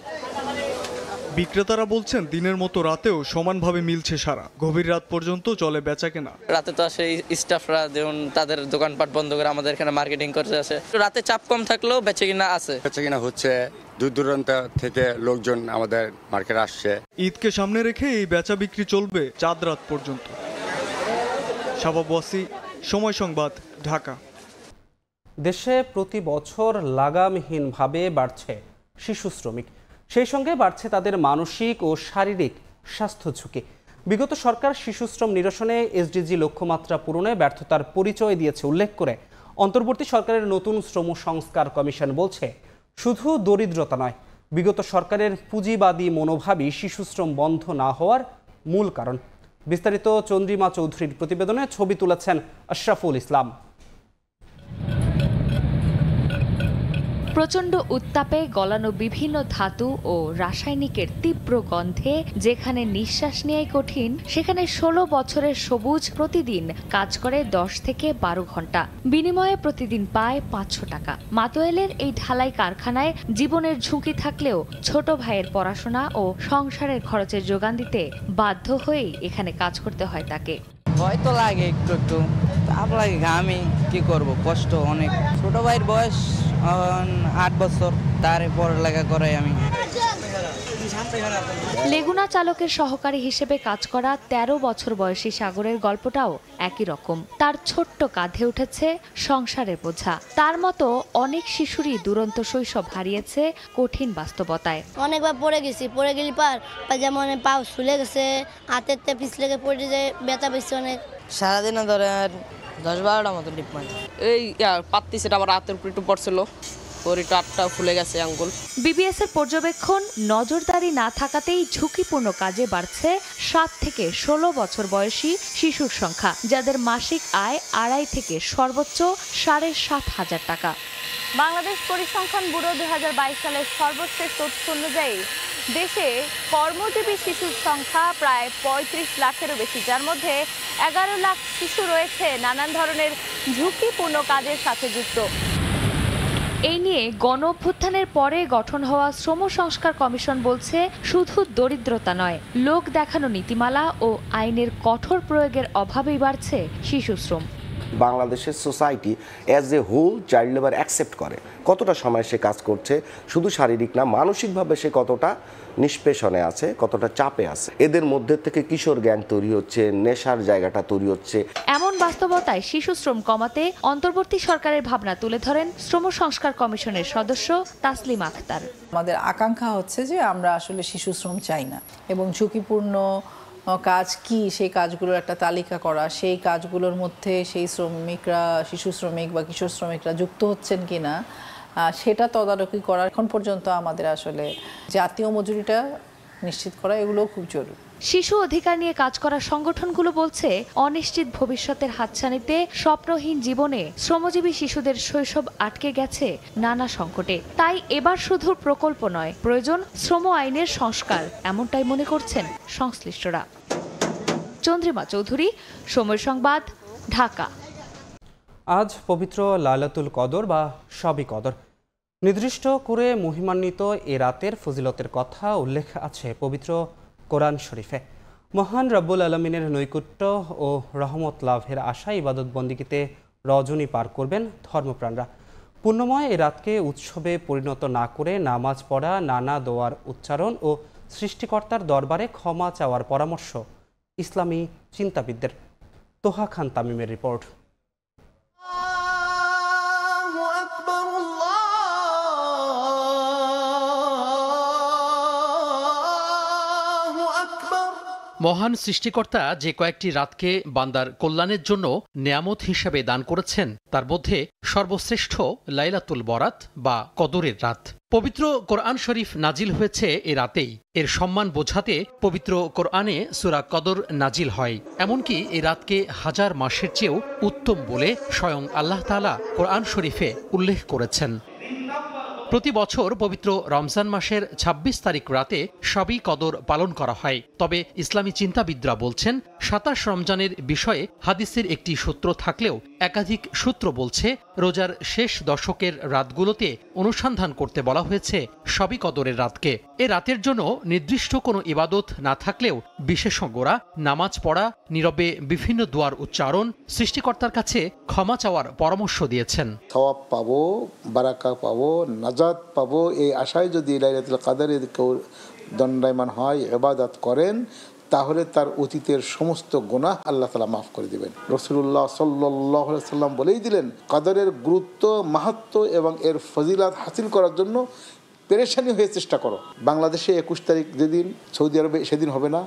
বিক্রেতারা বলছেন দিনের মতো রাতেও সমানভাবে মিলছে সারা। গভীর রাত পর্যন্ত চলে বেচা কেনা।
রাতে তো আসে স্টাফরা যেমন তাদের দোকানপাট বন্ধ করে আমাদের এখানে মার্কেটিং করতে আসে। রাতে চাপ কম থাকলেও বেচা কিনা আছে।
বেচা কিনা হচ্ছে, দূর দূরান্ত থেকে লোকজন আমাদের মার্কেটে আসছে।
ঈদকে সামনে রেখে এই বেচা বিক্রি চলবে চাঁদ রাত পর্যন্ত। শাবাব ওয়াসি, সময় সংবাদ, ঢাকা।
দেশে প্রতি বছর লাগামহীনভাবে বাড়ছে শিশু শ্রমিক। সেই সঙ্গে বাড়ছে তাদের মানসিক ও শারীরিক স্বাস্থ্য ঝুঁকি। বিগত সরকার শিশু শ্রম নিরসনে এসডিজি লক্ষ্যমাত্রা পূরণে ব্যর্থতার পরিচয় দিয়েছে উল্লেখ করে অন্তর্বর্তী সরকারের নতুন শ্রম সংস্কার কমিশন বলছে, শুধু দরিদ্রতা নয়, বিগত সরকারের পুঁজিবাদী মনোভাবই শিশু শ্রম বন্ধ না হওয়ার মূল কারণ। বিস্তারিত চন্দ্রিমা চৌধুরীর প্রতিবেদনে ছবি তুলেছেন আশরাফুল ইসলাম।
প্রচণ্ড উত্তাপে গলানো বিভিন্ন ধাতু ও রাসায়নিকের তীব্র গন্ধে যেখানে নিঃশ্বাস নেওয়াই কঠিন, সেখানে 16 বছরের সবুজ প্রতিদিন কাজ করে 10 থেকে 12 ঘন্টা। বিনিময়ে প্রতিদিন পায় 500 টাকা। মাতোয়েলের এই ঢালাই কারখানায় জীবনের ঝুঁকি থাকলেও ছোট ভাইয়ের পড়াশোনা ও সংসারের খরচের যোগান দিতে বাধ্য হয়েই এখানে কাজ করতে হয় তাকে।
ভয় তো লাগে একটু একটু, তাপ লাগে, ঘামি, কি করব, কষ্ট অনেক। ছোট ভাইয়ের বয়স 8 বছর, তার পড়ালেখা করাই আমি।
লেগুনা চালকের সহকারী হিসেবে কাজ করা 13 বছর বয়সী সাগরের গল্পটাও একই রকম। তার ছোট্ট কাঁধে উঠেছে সংসারের বোঝা। তার মতো অনেক শিশুরই দুরন্ত শৈশব হারিয়েছে কঠিন বাস্তবতায়।
অনেকবার পড়ে গেছি, পড়ে গেলি যেমন পা ফুলে গেছে, হাতের তে পিছলে পড়ে যায়, ব্যথা পেয়েছে অনেক।
সারাদিনে ধরেন 10-12টা মতো ডিপ মারি। এই পাত্তি সেটা আবার হাতের উপর একটু পড়ছিল, ফুলে গেছে আঙ্গুল।
বিবিএস এর পর্যবেক্ষণ, নজরদারি না থাকাতেই ঝুঁকিপূর্ণ কাজে বাড়ছে 7 থেকে 16 বছর বয়সী শিশুর সংখ্যা, যাদের মাসিক আয় 2.5 থেকে সর্বোচ্চ 7,500 টাকা।
বাংলাদেশ পরিসংখ্যান ব্যুরো 2022 সালের সর্বশেষ তথ্য অনুযায়ী দেশে কর্মজীবী শিশুর সংখ্যা প্রায় 35 লাখেরও বেশি, যার মধ্যে 11 লাখ শিশু রয়েছে নানান ধরনের ঝুঁকিপূর্ণ কাজের সাথে যুক্ত।
এই নিয়ে গণ অভ্যুত্থানের পরে গঠন হওয়া শ্রম সংস্কার কমিশন বলছে, শুধু দরিদ্রতা নয়, লোক দেখানো নীতিমালা ও আইনের কঠোর প্রয়োগের অভাবেই বাড়ছে শিশু শ্রম।
বাংলাদেশের society as a whole child labour accept করে, কতটা সময় সে কাজ করছে, শুধু শারীরিক না মানসিকভাবে সে কতটা নিষ্পেষণে আছে, কতটা চাপে আছে। এদের মধ্যে থেকে কিশোর গ্যাং তৈরি হচ্ছে, নেশার জায়গাটা তৈরি হচ্ছে।
এমন বাস্তবতায় শিশু শ্রম কমাতে অন্তর্বর্তী সরকারের ভাবনা তুলে ধরেন শ্রম সংস্কার কমিশনের সদস্য তাসলিমা আক্তার।
আমাদের আকাঙ্ক্ষা হচ্ছে যে আমরা আসলে শিশু শ্রম চাই না এবং ঝুঁকিপূর্ণ কাজ কি সেই কাজগুলোর একটা তালিকা করা, সেই কাজগুলোর মধ্যে সেই শ্রমিকরা, শিশু শ্রমিক বা কিশোর শ্রমিকরা যুক্ত হচ্ছেন কিনা সেটা তদারকি করা। এখন পর্যন্ত আমাদের আসলে জাতীয় মজুরিটা নিশ্চিত করা এগুলো খুব জরুরি।
শিশু অধিকার নিয়ে কাজ করা সংগঠনগুলো বলছে অনিশ্চিত ভবিষ্যতের হাতছানিতে স্বপ্নহীন জীবনে শ্রমজীবী শিশুদের শৈশব আটকে গেছে নানা সংকটে। তাই এবার শুধু প্রকল্প নয়, প্রয়োজন শ্রম আইনের সংস্কার, এমনটাই মনে করছেন সংশ্লিষ্টরা। চন্দ্রিমা চৌধুরী, সময় সংবাদ, ঢাকা।
আজ পবিত্র লাইলাতুল কদর বা শবে কদর। নির্দিষ্ট করে মহিমান্বিত এ রাতের ফজিলতের কথা উল্লেখ আছে পবিত্র কোরআন শরীফে। মহান রব্বুল আলমিনের নৈকট্য ও রহমত লাভের আশা ইবাদত বন্দিগিতে রজনী পার করবেন ধর্মপ্রাণরা। পুণ্যময় এ রাতকে উৎসবে পরিণত না করে নামাজ পড়া, নানা দোয়ার উচ্চারণ ও সৃষ্টিকর্তার দরবারে ক্ষমা চাওয়ার পরামর্শ ইসলামী চিন্তাবিদদের। তোহা খান তামিমের রিপোর্ট।
মহান সৃষ্টিকর্তা যে কয়েকটি রাতকে বান্দার কল্যাণের জন্য নেয়ামত হিসেবে দান করেছেন তার মধ্যে সর্বশ্রেষ্ঠ লাইলাতুল বরাত বা কদরের রাত। পবিত্র কোরআন শরীফ নাজিল হয়েছে এ রাতেই। এর সম্মান বোঝাতে পবিত্র কোরআনে সূরা কদর নাজিল হয়। এমনকি এই রাতকে হাজার মাসের চেয়েও উত্তম বলে স্বয়ং আল্লাহ তাআলা কোরআন শরীফে উল্লেখ করেছেন। প্রতি বছর পবিত্র রমজান মাসের ২৬ তারিখ রাতে শবে কদর পালন করা হয়। তবে ইসলামী চিন্তাবিদরা বলছেন ২৭ রমজানের বিষয়ে হাদিসের একটি সূত্র থাকলেও একাধিক সূত্র বলছে রোজার শেষ দশকের রাতগুলোতে অনুসন্ধান করতে বলা হয়েছে শবে কদরের রাতকে। এ রাতের জন্য নির্দিষ্ট কোনো ইবাদত না থাকলেও বিশেষজ্ঞরা নামাজ পড়া, নীরবে বিভিন্ন দোয়ার উচ্চারণ, সৃষ্টিকর্তার কাছে ক্ষমা চাওয়ার পরামর্শ দিয়েছেন।
সওয়াব পাবো, বারাকা পাবো, নাজাত পাবো, এই আশায় যদি লাইলাতুল কদরে কেউ দণ্ডায়মান হয়, ইবাদত করেন, তাহলে তার অতীতের সমস্ত গুনাহ আল্লাহ তাআলা মাফ করে দিবেন। রাসূলুল্লাহ সাল্লাল্লাহু আলাইহি সাল্লাম বলেই দিলেন, কদরের গুরুত্ব, মাহাত্ম্য এবং এর ফজিলত হাসিল করার জন্য পেরেশানি হয়ে চেষ্টা করো। বাংলাদেশে ২১ তারিখ যেদিন, সৌদি আরবে সেদিন হবে না,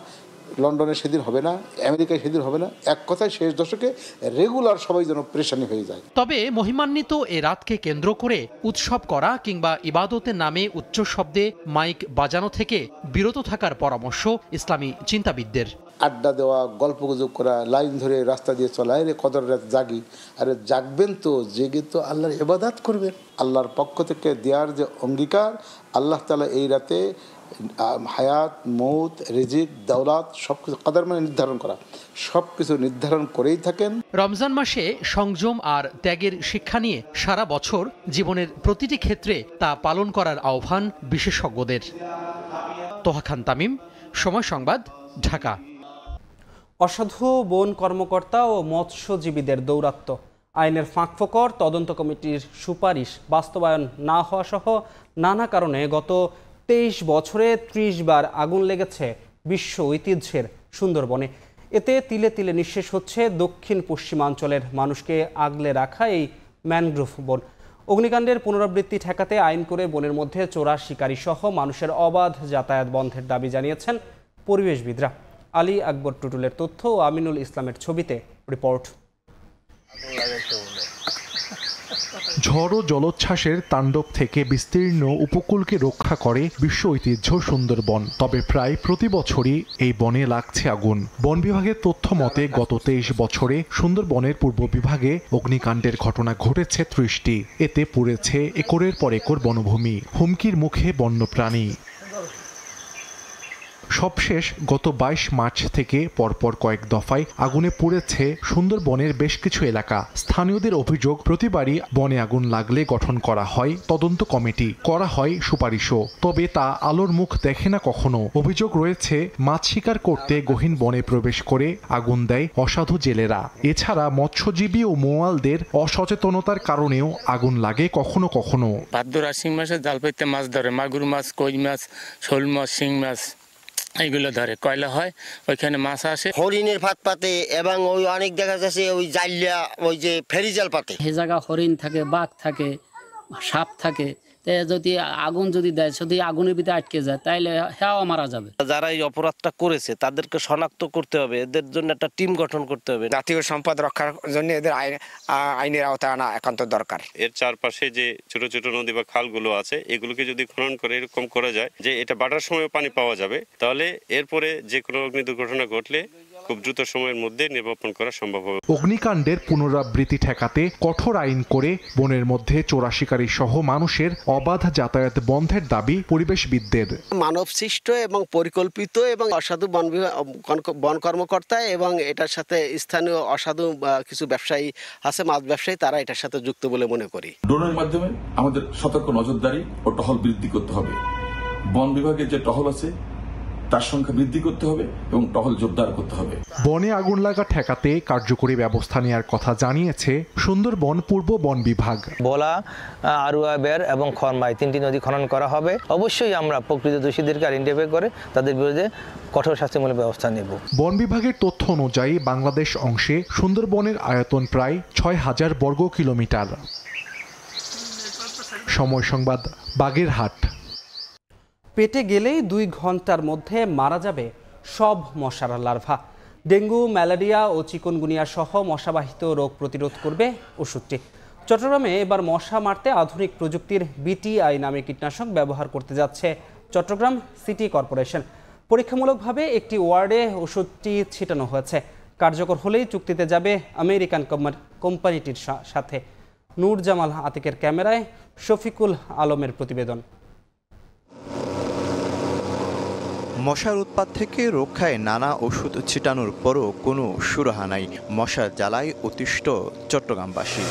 লন্ডনে সেদিন হবে না, আমেরিকায় সেদিন হবে না। এক কথায় শেষ দশকে রেগুলার সবাই যেন পেরেশানি হয়ে যায়।
তবে মহিমান্বিত এ রাতকে কেন্দ্র করে উৎসব করা কিংবা ইবাদতের নামে উচ্চ শব্দে মাইক বাজানো থেকে বিরত থাকার পরামর্শ ইসলামী চিন্তাবিদদের।
আড্ডা দেওয়া, গল্পগুজব করা, লাইন ধরে রাস্তা দিয়ে চলা, আরে কদর রাত জাগি, আরে জাগবেন তো, জেগে তো আল্লাহর ইবাদত করবেন। আল্লাহর পক্ষ থেকে দেওয়ার যে অঙ্গীকার, আল্লাহ তাআলা এই রাতে হায়াত, মৌত, রিজিক, দৌলত সবকিছু কদর মানে নির্ধারণ করা, সবকিছু নির্ধারণ করেই থাকেন।
রমজান মাসে সংযম আর ত্যাগের শিক্ষা নিয়ে সারা বছর জীবনের প্রতিটি ক্ষেত্রে তা পালন করার আহ্বান বিশেষজ্ঞদের। তোহা খান তামিম, সময় সংবাদ, ঢাকা।
অসাধু বন কর্মকর্তা ও মৎস্যজীবীদের দৌরাত্ম্য, আইনের ফাঁকফোকর, তদন্ত কমিটির সুপারিশ বাস্তবায়ন না হওয়া সহ নানা কারণে গত ২৩ বছরে ৩০ বার আগুন লেগেছে বিশ্ব ঐতিহ্যের সুন্দরবনে। এতে তিলে তিলে নিঃশেষ হচ্ছে দক্ষিণ পশ্চিমাঞ্চলের মানুষকে আগলে রাখা এই ম্যানগ্রোভ বন। অগ্নিকাণ্ডের পুনরাবৃত্তি ঠেকাতে আইন করে বনের মধ্যে চোরা শিকারী সহ মানুষের অবাধ যাতায়াত বন্ধের দাবি জানিয়েছেন পরিবেশবিদরা। আলী আকবর টুটুলের তথ্য ও আমিনুল ইসলামের ছবিতে রিপোর্ট।
ঝড় ও জলোচ্ছ্বাসের তাণ্ডব থেকে বিস্তীর্ণ উপকূলকে রক্ষা করে বিশ্ব ঐতিহ্য সুন্দরবন। তবে প্রায় প্রতি বছরই এই বনে লাগছে আগুন। বন বিভাগের তথ্য মতে গত ২৩ বছরে সুন্দরবনের পূর্ব বিভাগে অগ্নিকাণ্ডের ঘটনা ঘটেছে ৩০টি। এতে পুড়েছে একরের পর একর বনভূমি, হুমকির মুখে বন্যপ্রাণী। সবশেষ গত 22 মার্চ থেকে পরপর কয়েক দফায় আগুনে পুড়েছে সুন্দরবনের বেশ কিছু এলাকা। স্থানীয়দের অভিযোগ, প্রতিবারই বনে আগুন লাগলে গঠন করা হয় তদন্ত কমিটি, করা হয় সুপারিশও, তবে তা আলোর মুখ দেখে না কখনো। অভিযোগ রয়েছে মাছ শিকার করতে গহীন বনে প্রবেশ করে আগুন দেয় অসাধু জেলেরা। এছাড়া মৎস্যজীবী ও মোয়ালদের অসচেতনতার কারণেও আগুন লাগে কখনো কখনো।
ভাদ্র আশ্বিন মাসে জাল পেতে মাছ ধরে, মাগুর মাছ, কই মাছ, শোল মাছ, শিং মাছ এইগুলো ধরে, কয়লা হয় ওইখানে মাছ আসে।
হরিণের ফাঁদ পাতে এবং ওই অনেক দেখা যাচ্ছে ওই জাইলিয়া ওই যে ফেরি জাল পাতে।
সে জায়গা হরিণ থাকে, বাঘ থাকে, সাপ থাকে, যদি আগুন যদি দেয়, যদি আগুনের ভিতরে আটকে যায় তাইলে হ্যাঁ মারা যাবে।
যারা এই অপরাধটা করেছে তাদেরকে শনাক্ত করতে হবে, এদের জন্য একটা টিম গঠন করতে হবে।
জাতীয় সম্পদ রক্ষার জন্য এদের আইনের আওতায় আনা একান্ত দরকার।
এর চারপাশে যে ছোট ছোট নদী বা খালগুলো আছে এগুলোকে যদি খনন করে এরকম করা যায় যে এটা বাটার সময় পানি পাওয়া যাবে, তাহলে এরপরে যে কোনো অগ্নি দুর্ঘটনা ঘটলে খুব দ্রুত সময়ের মধ্যে নির্বাপন করা সম্ভব হবে।
অগ্নিকাণ্ডের পুনরাবৃত্তি ঠেকাতে কঠোর আইন করে বনের মধ্যে চোরা শিকারী সহ মানুষের অবাধ যাতায়াত বন্ধের দাবি পরিবেশবিদদের।
মানব সৃষ্ট এবং পরিকল্পিত এবং অসাধু বন কর্মকর্তা এবং এটার সাথে স্থানীয় অসাধু কিছু ব্যবসায়ী আছে, মাছ ব্যবসায়ী, তারা এটার সাথে যুক্ত বলে মনে করি।
ড্রোনের মাধ্যমে আমাদের সতর্ক নজরদারি ও টহল বৃদ্ধি করতে হবে। বন বিভাগের যে টহল আছে তার সংখ্যা বৃদ্ধি করতে হবে এবং টহল জোরদার করতে হবে।
বনে আগুন লাগা ঠেকাতে কার্যকরী ব্যবস্থা নেওয়ার কথা জানিয়েছে সুন্দরবন পূর্ব বন বিভাগ।
ভোলা, আরুয়া, বের এবং খরমাই 3টি নদী খনন করা হবে। অবশ্যই আমরা প্রকৃত দোষীদেরকে আইডেন্টিফাই করে তাদের বিরুদ্ধে কঠোর শাস্তিমূলক ব্যবস্থা নেব।
বন বিভাগের তথ্য অনুযায়ী বাংলাদেশ অংশে সুন্দরবনের আয়তন প্রায় 6000 বর্গ কিলোমিটার। সময় সংবাদ, বাগেরহাট।
পেটে গেলেই 2 ঘন্টার মধ্যে মারা যাবে সব মশার লার্ভা। ডেঙ্গু, ম্যালেরিয়া ও চিকুনগুনিয়া সহ মশাবাহিত রোগ প্রতিরোধ করবে ওষুধটি। চট্টগ্রামে এবার মশা মারতে আধুনিক প্রযুক্তির বিটিআই নামে কীটনাশক ব্যবহার করতে যাচ্ছে চট্টগ্রাম সিটি কর্পোরেশন। পরীক্ষামূলকভাবে একটি ওয়ার্ডে ওষুধটি ছিটানো হয়েছে। কার্যকর হলেই চুক্তিতে যাবে আমেরিকান কোম্পানিটির সাথে। নূর জামাল আতিকের ক্যামেরায় শফিকুল আলমের প্রতিবেদন।
মশার উৎপাত থেকে রক্ষায় নানা ওষুধ ছিটানোর পরও কোনো সুরাহা নাই। মশার জ্বালায় অতিষ্ঠ চট্টগ্রামবাসী।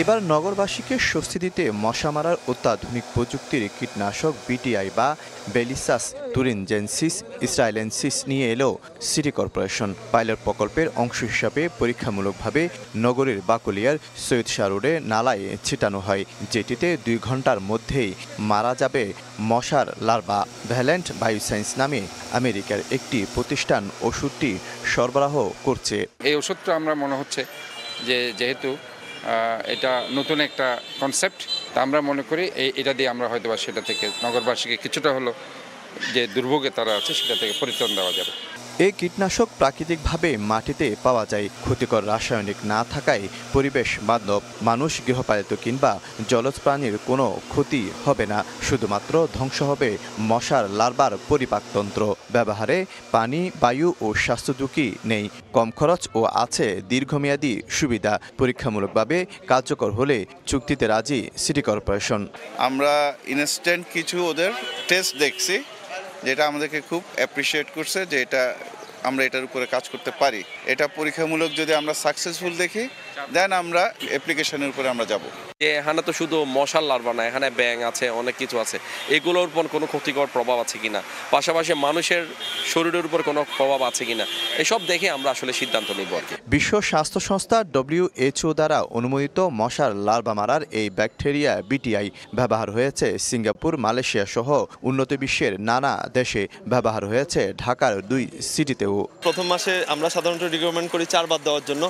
এবার নগরবাসীকে স্বস্তি দিতে মশা মারার অত্যাধুনিক প্রযুক্তির কীটনাশক বিটিআই বা বেলিসাস তুরিনজেনসিস ইসরায়েলেন্সিস নিয়ে এলো সিটি কর্পোরেশন। পাইলট প্রকল্পের অংশ হিসাবে পরীক্ষামূলকভাবে নগরীর বাকলিয়ার সৈয়দ শাহ রোডে নালায় ছিটানো হয়, যেটিতে 2 ঘন্টার মধ্যেই মারা যাবে মশার লার্ভা। ভ্যালেন্ট বায়োসায়েন্স নামে আমেরিকার একটি প্রতিষ্ঠান ওষুধটি সরবরাহ করছে।
এই ওষুধটা আমরা মনে হচ্ছে যে যেহেতু এটা নতুন একটা কনসেপ্ট, তা আমরা মনে করি এটা দিয়ে আমরা হয়তো বা সেটা থেকে নগরবাসীকে কিছুটা হলো যে দুর্ভোগে তারা আছে সেটা থেকে পরিত্রাণ দেওয়া যাবে।
এই কীটনাশক প্রাকৃতিকভাবে মাটিতে পাওয়া যায়, ক্ষতিকর রাসায়নিক না থাকায় পরিবেশ বান্ধব। মানুষ, গৃহপালিত কিংবা জলজ প্রাণীর কোনো ক্ষতি হবে না, শুধুমাত্র ধ্বংস হবে মশার লার্ভার পরিপাকতন্ত্র। ব্যবহারে পানি, বায়ু ও স্বাস্থ্য ঝুঁকি নেই, কম খরচ ও আছে দীর্ঘমেয়াদী সুবিধা। পরীক্ষামূলকভাবে কার্যকর হলে চুক্তিতে রাজি সিটি কর্পোরেশন।
আমরা ইনস্ট্যান্ট কিছু ওদের টেস্ট দেখছি, যেটা আমাদেরকে খুব অ্যাপ্রিসিয়েট করছে যে এটা আমরা এটার উপরে কাজ করতে পারি। এটা পরীক্ষামূলক যদি আমরা সাকসেসফুল দেখি, দেন আমরা অ্যাপ্লিকেশনের উপরে আমরা যাব।
এখানে তো শুধু মশার লার্ভা না, এখানে ব্যাঙ আছে, অনেক কিছু আছে। এগুলোর উপর কোনো ক্ষতিকর প্রভাব আছে কিনা, পাশাপাশি মানুষের শরীরের উপর কোনো প্রভাব আছে কিনা, এসব দেখে আমরা আসলে সিদ্ধান্ত নিব আর কি।
বিশ্ব স্বাস্থ্য সংস্থা WHO দ্বারা অনুমোদিত মশার লার্ভা মারার এই ব্যাকটেরিয়া বিটিআই ব্যবহার হয়েছে সিঙ্গাপুর, মালয়েশিয়া সহ উন্নত বিশ্বের নানা দেশে। ব্যবহার হয়েছে ঢাকার 2 সিটিতেও।
প্রথম মাসে আমরা সাধারণত রিকমেন্ড করি 4 বার দেওয়ার জন্য,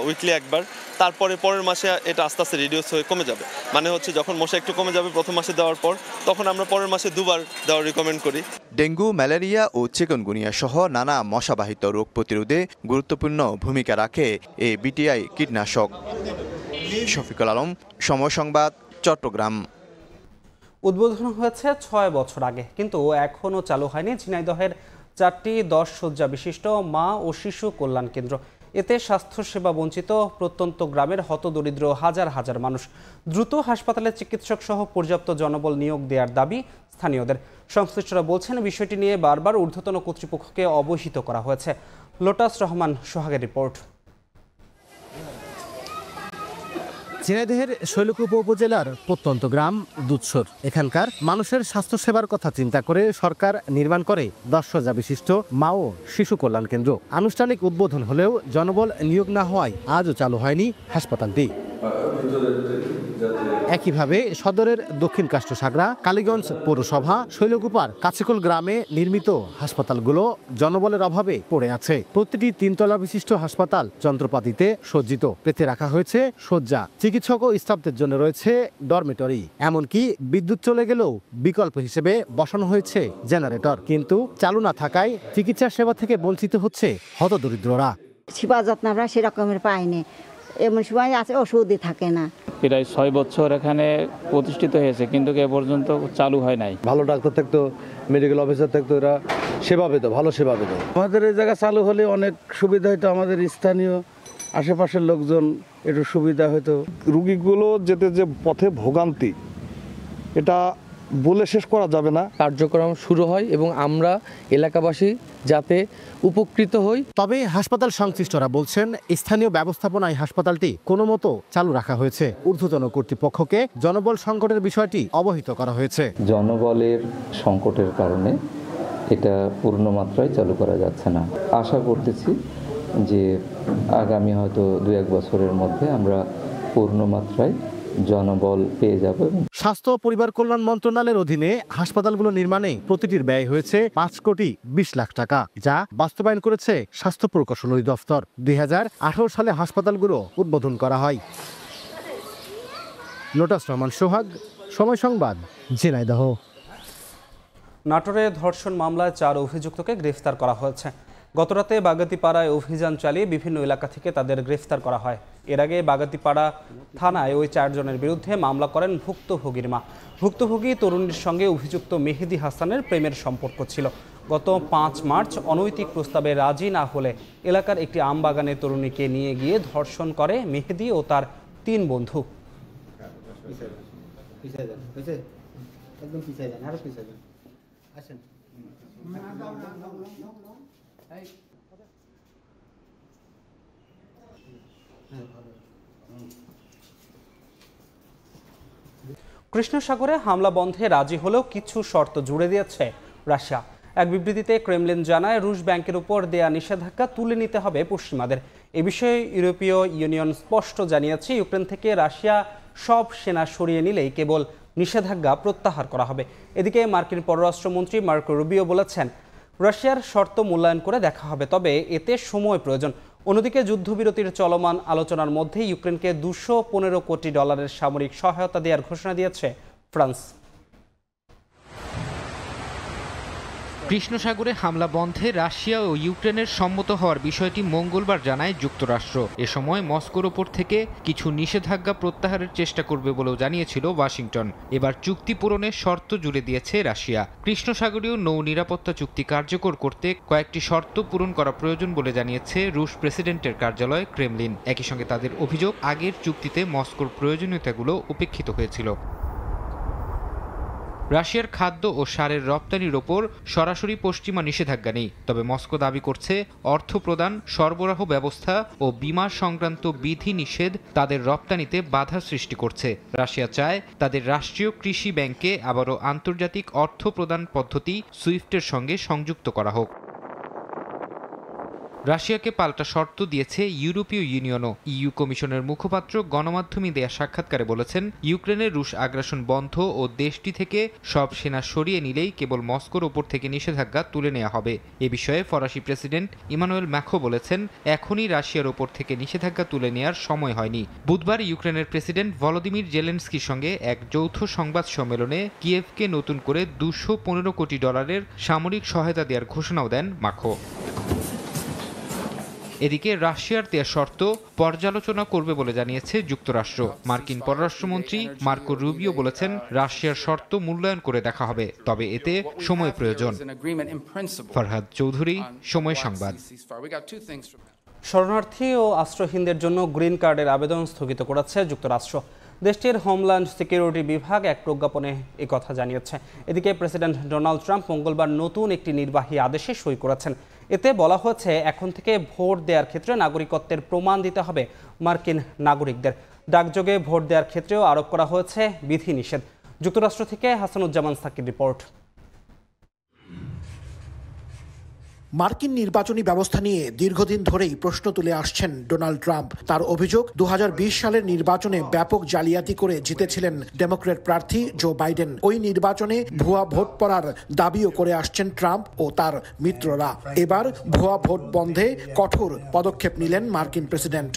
উইকলি একবার। তারপরে পরের মাসে এটা আস্তে আস্তে রিডিউস হয়ে কমে যাবে। মানে হচ্ছে যখন মশা একটু কমে যাবে প্রথম মাসে দেওয়ার পর, তখন আমরা পরের মাসে 2 বার দেওয়ার রিকমেন্ড করি।
ডেঙ্গু, ম্যালেরিয়া ও চিকুনগুনিয়া সহ নানা মশাবাহিত রোগ প্রতিরোধে গুরুত্বপূর্ণ ভূমিকা রাখে এই বিটিআই কীটনাশক। শফিকুল আলম, সময় সংবাদ, চট্টগ্রাম।
উদ্বোধন হয়েছে 6 বছর আগে, কিন্তু এখনও চালু হয়নি ঝিনাইদহের 4টি 10 শয্যা বিশিষ্ট মা ও শিশু কল্যাণ কেন্দ্র। এতে স্বাস্থ্যসেবা বঞ্চিত প্রত্যন্ত গ্রামের হতদরিদ্র হাজার হাজার মানুষ। দ্রুত হাসপাতালে চিকিৎসক সহ পর্যাপ্ত জনবল নিয়োগ দেওয়ার দাবি স্থানীয়দের। সংশ্লিষ্টরা বলছেন, বিষয়টি নিয়ে বারবার ঊর্ধ্বতন কর্তৃপক্ষকে অবহিত করা হয়েছে। লোটাস রহমান সোহাগের রিপোর্ট।
ঝিনাইদহের শৈলকুপা উপজেলার প্রত্যন্ত গ্রাম দুধসর। এখানকার মানুষের স্বাস্থ্যসেবার কথা চিন্তা করে সরকার নির্মাণ করে 10 শয্যা বিশিষ্ট মা ও শিশু কল্যাণ কেন্দ্র। আনুষ্ঠানিক উদ্বোধন হলেও জনবল নিয়োগ না হওয়ায় আজও চালু হয়নি হাসপাতালটি। একইভাবে সদরের দক্ষিণ কাষ্টসাগরা, কালীগঞ্জ পৌরসভা, শৈলকুপার কাছেকল গ্রামে নির্মিত হাসপাতালগুলো জনবলের অভাবে পড়ে আছে। প্রতিটি 3 তলা বিশিষ্ট হাসপাতাল যন্ত্রপাতিতে সজ্জিত। পেতে রাখা হয়েছে শয্যা, চিকিৎসক ও স্টাফদের জন্য রয়েছে ডরমিটরি। এমনকি বিদ্যুৎ চলে গেলেও বিকল্প হিসেবে বসানো হয়েছে জেনারেটর। কিন্তু চালু না থাকায় চিকিৎসা সেবা থেকে বঞ্চিত হচ্ছে হতদরিদ্ররা।
সেবা যত্ন আমরা সেরকমের পাইনি, এমন সময় আছে ওষুধই থাকে না।
প্রায় 6 বছর এখানে প্রতিষ্ঠিত হয়েছে, কিন্তু এ পর্যন্ত চালু হয় নাই।
ভালো ডাক্তার থাকতো, মেডিকেল অফিসার থাকতো, এরা সেবা পেত, ভালো সেবা পেত। আমাদের এই জায়গা চালু হলে অনেক সুবিধা হতো, আমাদের স্থানীয় আশেপাশের লোকজন একটু সুবিধা হতো।
রুগীগুলো যেতে যে পথে ভোগান্তি, এটা বলে শেষ করা যাবে না।
কার্যক্রম শুরু হয় এবং আমরা এলাকাবাসী যাতে উপকৃত হই।
তবে হাসপাতাল সংশ্লিষ্টরা বলছেন, স্থানীয় ব্যবস্থাপনায় হাসপাতালটি কোনো মতো চালু রাখা হয়েছে। ঊর্ধ্বতন কর্তৃপক্ষকে জনবল সংকটের বিষয়টি অবহিত করা হয়েছে।
জনবলের সংকটের কারণে এটা পূর্ণ মাত্রায় চালু করা যাচ্ছে না। আশা করতেছি যে আগামী হয়তো 2-1 বছরের মধ্যে আমরা পূর্ণ মাত্রায় জনবল পেয়ে যাব।
স্বাস্থ্য ও পরিবার কল্যাণ মন্ত্রণালয়ের অধীনে হাসপাতালগুলো নির্মাণে প্রতিটির ব্যয় হয়েছে 5,20,00,000 টাকা, যা বাস্তবায়ন করেছে স্বাস্থ্য প্রকৌশল অধিদপ্তর। 2018 সালে হাসপাতালগুলো উদ্বোধন করা হয়। লোটাস রহমান সোহাগ, সময় সংবাদ, ঝিনাইদহ।
নাটোরে ধর্ষণ মামলায় 4 অভিযুক্তকে গ্রেফতার করা হয়েছে। গতরাতে বাগাতিপাড়ায় অভিযান চালিয়ে বিভিন্ন এলাকা থেকে তাদের গ্রেফতার করা হয়। এর আগে বাগাতিপাড়া থানায় ওই 4 জনের বিরুদ্ধে মামলা করেন ভুক্তভোগীর মা। ভুক্তভোগী তরুণীর সঙ্গে অভিযুক্ত মেহেদি হাসানের প্রেমের সম্পর্ক ছিল। গত 5 মার্চ অনৈতিক প্রস্তাবে রাজি না হলে এলাকার একটি আম বাগানে তরুণীকে নিয়ে গিয়ে ধর্ষণ করে মেহেদি ও তার 3 বন্ধু। কৃষ্ণ সাগরে হামলা বন্ধে রাজি হলেও কিছু শর্ত জুড়ে দিয়েছে রাশিয়া। এক বিবৃতিতে ক্রেমলিন জানায়, রুশ ব্যাংকের উপর দেয়া নিষেধাজ্ঞা তুলে নিতে হবে পশ্চিমাদের। এ বিষয়ে ইউরোপীয় ইউনিয়ন স্পষ্ট জানিয়েছে, ইউক্রেন থেকে রাশিয়া সব সেনা সরিয়ে নিলেই কেবল নিষেধাজ্ঞা প্রত্যাহার করা হবে। এদিকে মার্কিন পররাষ্ট্রমন্ত্রী মার্কো রুবিও বলেছেন, রাশিয়ার শর্ত মূল্যায়ন করে দেখা হবে, তবে এতে সময় প্রয়োজন। অন্যদিকে যুদ্ধবিরতির চলমান আলোচনার মধ্যে ইউক্রেনকে $215 কোটি সামরিক সহায়তা দেওয়ার ঘোষণা দিয়েছে ফ্রান্স।
কৃষ্ণ সাগরে হামলা বন্ধে রাশিয়া ও ইউক্রেনের সম্মত হওয়ার বিষয়টি মঙ্গলবার জানায় যুক্তরাষ্ট্র। এ সময় মস্কোর ওপর থেকে কিছু নিষেধাজ্ঞা প্রত্যাহারের চেষ্টা করবে বলেও জানিয়েছিল ওয়াশিংটন। এবার চুক্তি পূরণের শর্ত জুড়ে দিয়েছে রাশিয়া। কৃষ্ণ সাগরীয় নৌ নিরাপত্তা চুক্তি কার্যকর করতে কয়েকটি শর্ত পূরণ করা প্রয়োজন বলে জানিয়েছে রুশ প্রেসিডেন্টের কার্যালয় ক্রেমলিন। একই সঙ্গে তাদের অভিযোগ, আগের চুক্তিতে মস্কোর প্রয়োজনীয়তাগুলো উপেক্ষিত হয়েছিল। রাশিয়ার খাদ্য ও সারের রপ্তানির ওপর সরাসরি পশ্চিমা নিষেধাজ্ঞা নেই, তবে মস্কো দাবি করছে অর্থ প্রদান, সরবরাহ ব্যবস্থা ও বিমা সংক্রান্ত বিধি নিষেধ তাদের রপ্তানিতে বাধা সৃষ্টি করছে। রাশিয়া চায় তাদের রাষ্ট্রীয় কৃষি ব্যাংকে আবারও আন্তর্জাতিক অর্থ প্রদান পদ্ধতি সুইফটের সঙ্গে সংযুক্ত করা হোক। রাশিয়াকে পাল্টা শর্ত দিয়েছে ইউরোপীয় ইউনিয়নও। ইইউ কমিশনের মুখপাত্র গণমাধ্যমে দেয়া সাক্ষাৎকারে বলেছেন, ইউক্রেনের রুশ আগ্রাসন বন্ধ ও দেশটি থেকে সব সেনা সরিয়ে নিলেই কেবল মস্কোর ওপর থেকে নিষেধাজ্ঞা তুলে নেওয়া হবে। এ বিষয়ে ফরাসি প্রেসিডেন্ট ইমানুয়েল ম্যাক্রো বলেছেন, এখনই রাশিয়ার ওপর থেকে নিষেধাজ্ঞা তুলে নেওয়ার সময় হয়নি। বুধবার ইউক্রেনের প্রেসিডেন্ট ভলোদিমির জেলেনস্কির সঙ্গে এক যৌথ সংবাদ সম্মেলনে কিয়েভকে নতুন করে $215 কোটি সামরিক সহায়তা দেওয়ার ঘোষণাও দেন ম্যাক্রো। এদিকে রাশিয়ার দেয়া শর্ত পর্যালোচনা করবে বলে জানিয়েছে যুক্তরাষ্ট্র। মার্কিন পররাষ্ট্রমন্ত্রী মার্কো রুবিও বলেছেন, রাশিয়ার শর্ত মূল্যায়ন করে দেখা হবে, তবে এতে সময় প্রয়োজন। ফরহাদ চৌধুরী, সময় সংবাদ।
শরণার্থী ও আশ্রয়হীনদের জন্য গ্রিন কার্ডের আবেদন স্থগিত করেছে যুক্তরাষ্ট্র। দেশটির হোমল্যান্ড সিকিউরিটি বিভাগ এক প্রজ্ঞাপনে একথা জানিয়েছে। এদিকে প্রেসিডেন্ট ডোনাল্ড ট্রাম্প মঙ্গলবার নতুন একটি নির্বাহী আদেশে সই করেছেন। এতে বলা হয়েছে এখন থেকে ভোট দেওয়ার ক্ষেত্রে নাগরিকত্বের প্রমাণ দিতে হবে মার্কিন নাগরিকদের। ডাকযোগে ভোট দেওয়ার ক্ষেত্রেও আরোপ করা হয়েছে বিধিনিষেধ। যুক্তরাষ্ট্র থেকে হাসানুজ্জামান সাকির রিপোর্ট।
মার্কিন নির্বাচনী ব্যবস্থা নিয়ে দীর্ঘদিন ধরেই প্রশ্ন তুলে আসছেন ডোনাল্ড ট্রাম্প। তার অভিযোগ 2020 সালের নির্বাচনে ব্যাপক জালিয়াতি করে জিতেছিলেন ডেমোক্র্যাট প্রার্থী জো বাইডেন। ওই নির্বাচনে ভুয়া ভোট পড়ার দাবিও করে আসছেন ট্রাম্প ও তার মিত্ররা। এবার ভুয়া ভোট বন্ধে কঠোর পদক্ষেপ নিলেন মার্কিন প্রেসিডেন্ট।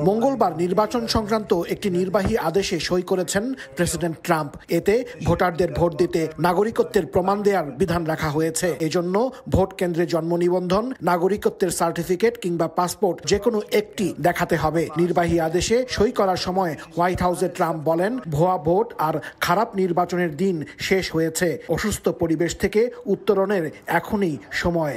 মঙ্গলবার নির্বাচন সংক্রান্ত একটি নির্বাহী আদেশে সই করেছেন প্রেসিডেন্ট ট্রাম্প। এতে ভোটারদের ভোট দিতে নাগরিকত্বের প্রমাণ দেওয়ার বিধান রাখা হয়েছে। এজন্য ভোট কেন্দ্রে জন্ম নিবন্ধন, নাগরিকত্বের সার্টিফিকেট কিংবা পাসপোর্ট যে কোনো একটি দেখাতে হবে। নির্বাহী আদেশে সই করার সময় হোয়াইট হাউসে ট্রাম্প বলেন, ভুয়া ভোট আর খারাপ নির্বাচনের দিন শেষ হয়েছে। অসুস্থ পরিবেশ থেকে উত্তরণের এখনই সময়।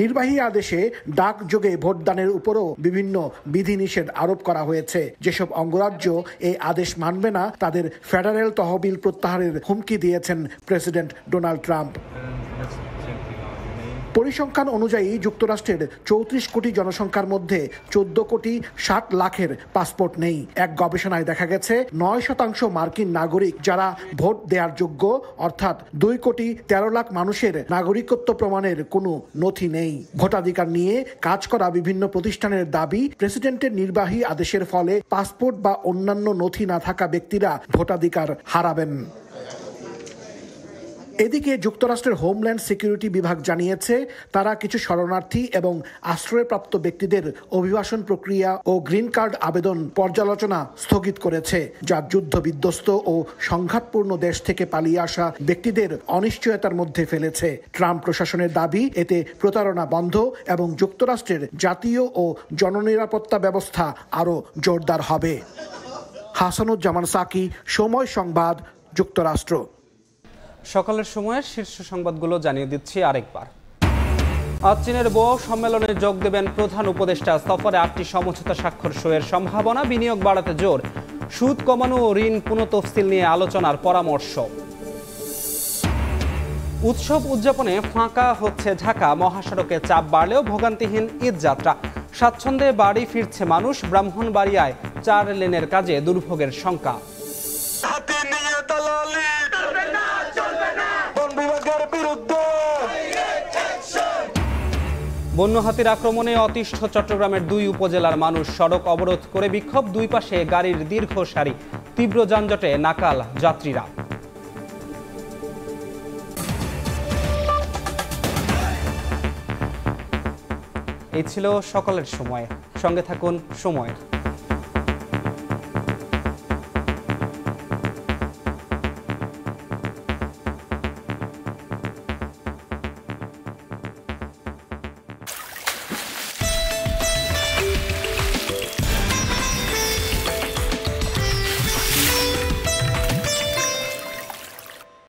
নির্বাহী আদেশে ডাকযোগে ভোটদানের উপরও বিভিন্ন বিধিনিষেধ আরোপ করা হয়েছে। যেসব অঙ্গরাজ্য এই আদেশ মানবে না তাদের ফেডারেল তহবিল প্রত্যাহারের হুমকি দিয়েছেন প্রেসিডেন্ট ডোনাল্ড ট্রাম্প। পরিসংখ্যান অনুযায়ী যুক্তরাষ্ট্রের 34 কোটি জনসংখ্যার মধ্যে 14 কোটি 60 লাখের পাসপোর্ট নেই। এক গবেষণায় দেখা গেছে 9% মার্কিন নাগরিক যারা ভোট দেওয়ার যোগ্য, অর্থাৎ 2 কোটি 13 লাখ মানুষের নাগরিকত্ব প্রমাণের কোনো নথি নেই। ভোটাধিকার নিয়ে কাজ করা বিভিন্ন প্রতিষ্ঠানের দাবি, প্রেসিডেন্টের নির্বাহী আদেশের ফলে পাসপোর্ট বা অন্যান্য নথি না থাকা ব্যক্তিরা ভোটাধিকার হারাবেন। এদিকে যুক্তরাষ্ট্রের হোমল্যান্ড সিকিউরিটি বিভাগ জানিয়েছে তারা কিছু শরণার্থী এবং আশ্রয়প্রাপ্ত ব্যক্তিদের অভিবাসন প্রক্রিয়া ও গ্রিন কার্ড আবেদন পর্যালোচনা স্থগিত করেছে, যা যুদ্ধ বিধ্বস্ত ও সংঘাতপূর্ণ দেশ থেকে পালিয়ে আসা ব্যক্তিদের অনিশ্চয়তার মধ্যে ফেলেছে। ট্রাম্প প্রশাসনের দাবি এতে প্রতারণা বন্ধ এবং যুক্তরাষ্ট্রের জাতীয় ও জননিরাপত্তা ব্যবস্থা আরও জোরদার হবে। হাসানুজ্জামান সাকি, সময় সংবাদ, যুক্তরাষ্ট্র।
সকালের সময়ের শীর্ষ সংবাদগুলো জানিয়ে দিচ্ছি আরেকবার। আজ চীনের বোয়াও সম্মেলনে যোগ দেবেন প্রধান উপদেষ্টা। সফরে 8টি সমঝোতা স্বাক্ষর সইয়ের সম্ভাবনা, বিনিয়োগ বাড়াতে জোর, সুদ কমানো ও ঋণ পুনঃতফসিল নিয়ে আলোচনার পরামর্শ। উৎসব উদযাপনে ফাঁকা হচ্ছে ঢাকা, মহাসড়কে চাপ বাড়লেও ভোগান্তিহীন ঈদযাত্রা। স্বাচ্ছন্দ্যে বাড়ি ফিরছে মানুষ, ব্রাহ্মণবাড়িয়ায় 4 লেনের কাজে দুর্ভোগের শঙ্কা। বন্য হাতির আক্রমণে অতিষ্ঠ চট্টগ্রামের 2 উপজেলার মানুষ, সড়ক অবরোধ করে বিক্ষোভ, 2 পাশে গাড়ির দীর্ঘ সারি, তীব্র যানজটে নাকাল যাত্রীরা। এই ছিল সকালের সময়। সঙ্গে থাকুন সময়ের।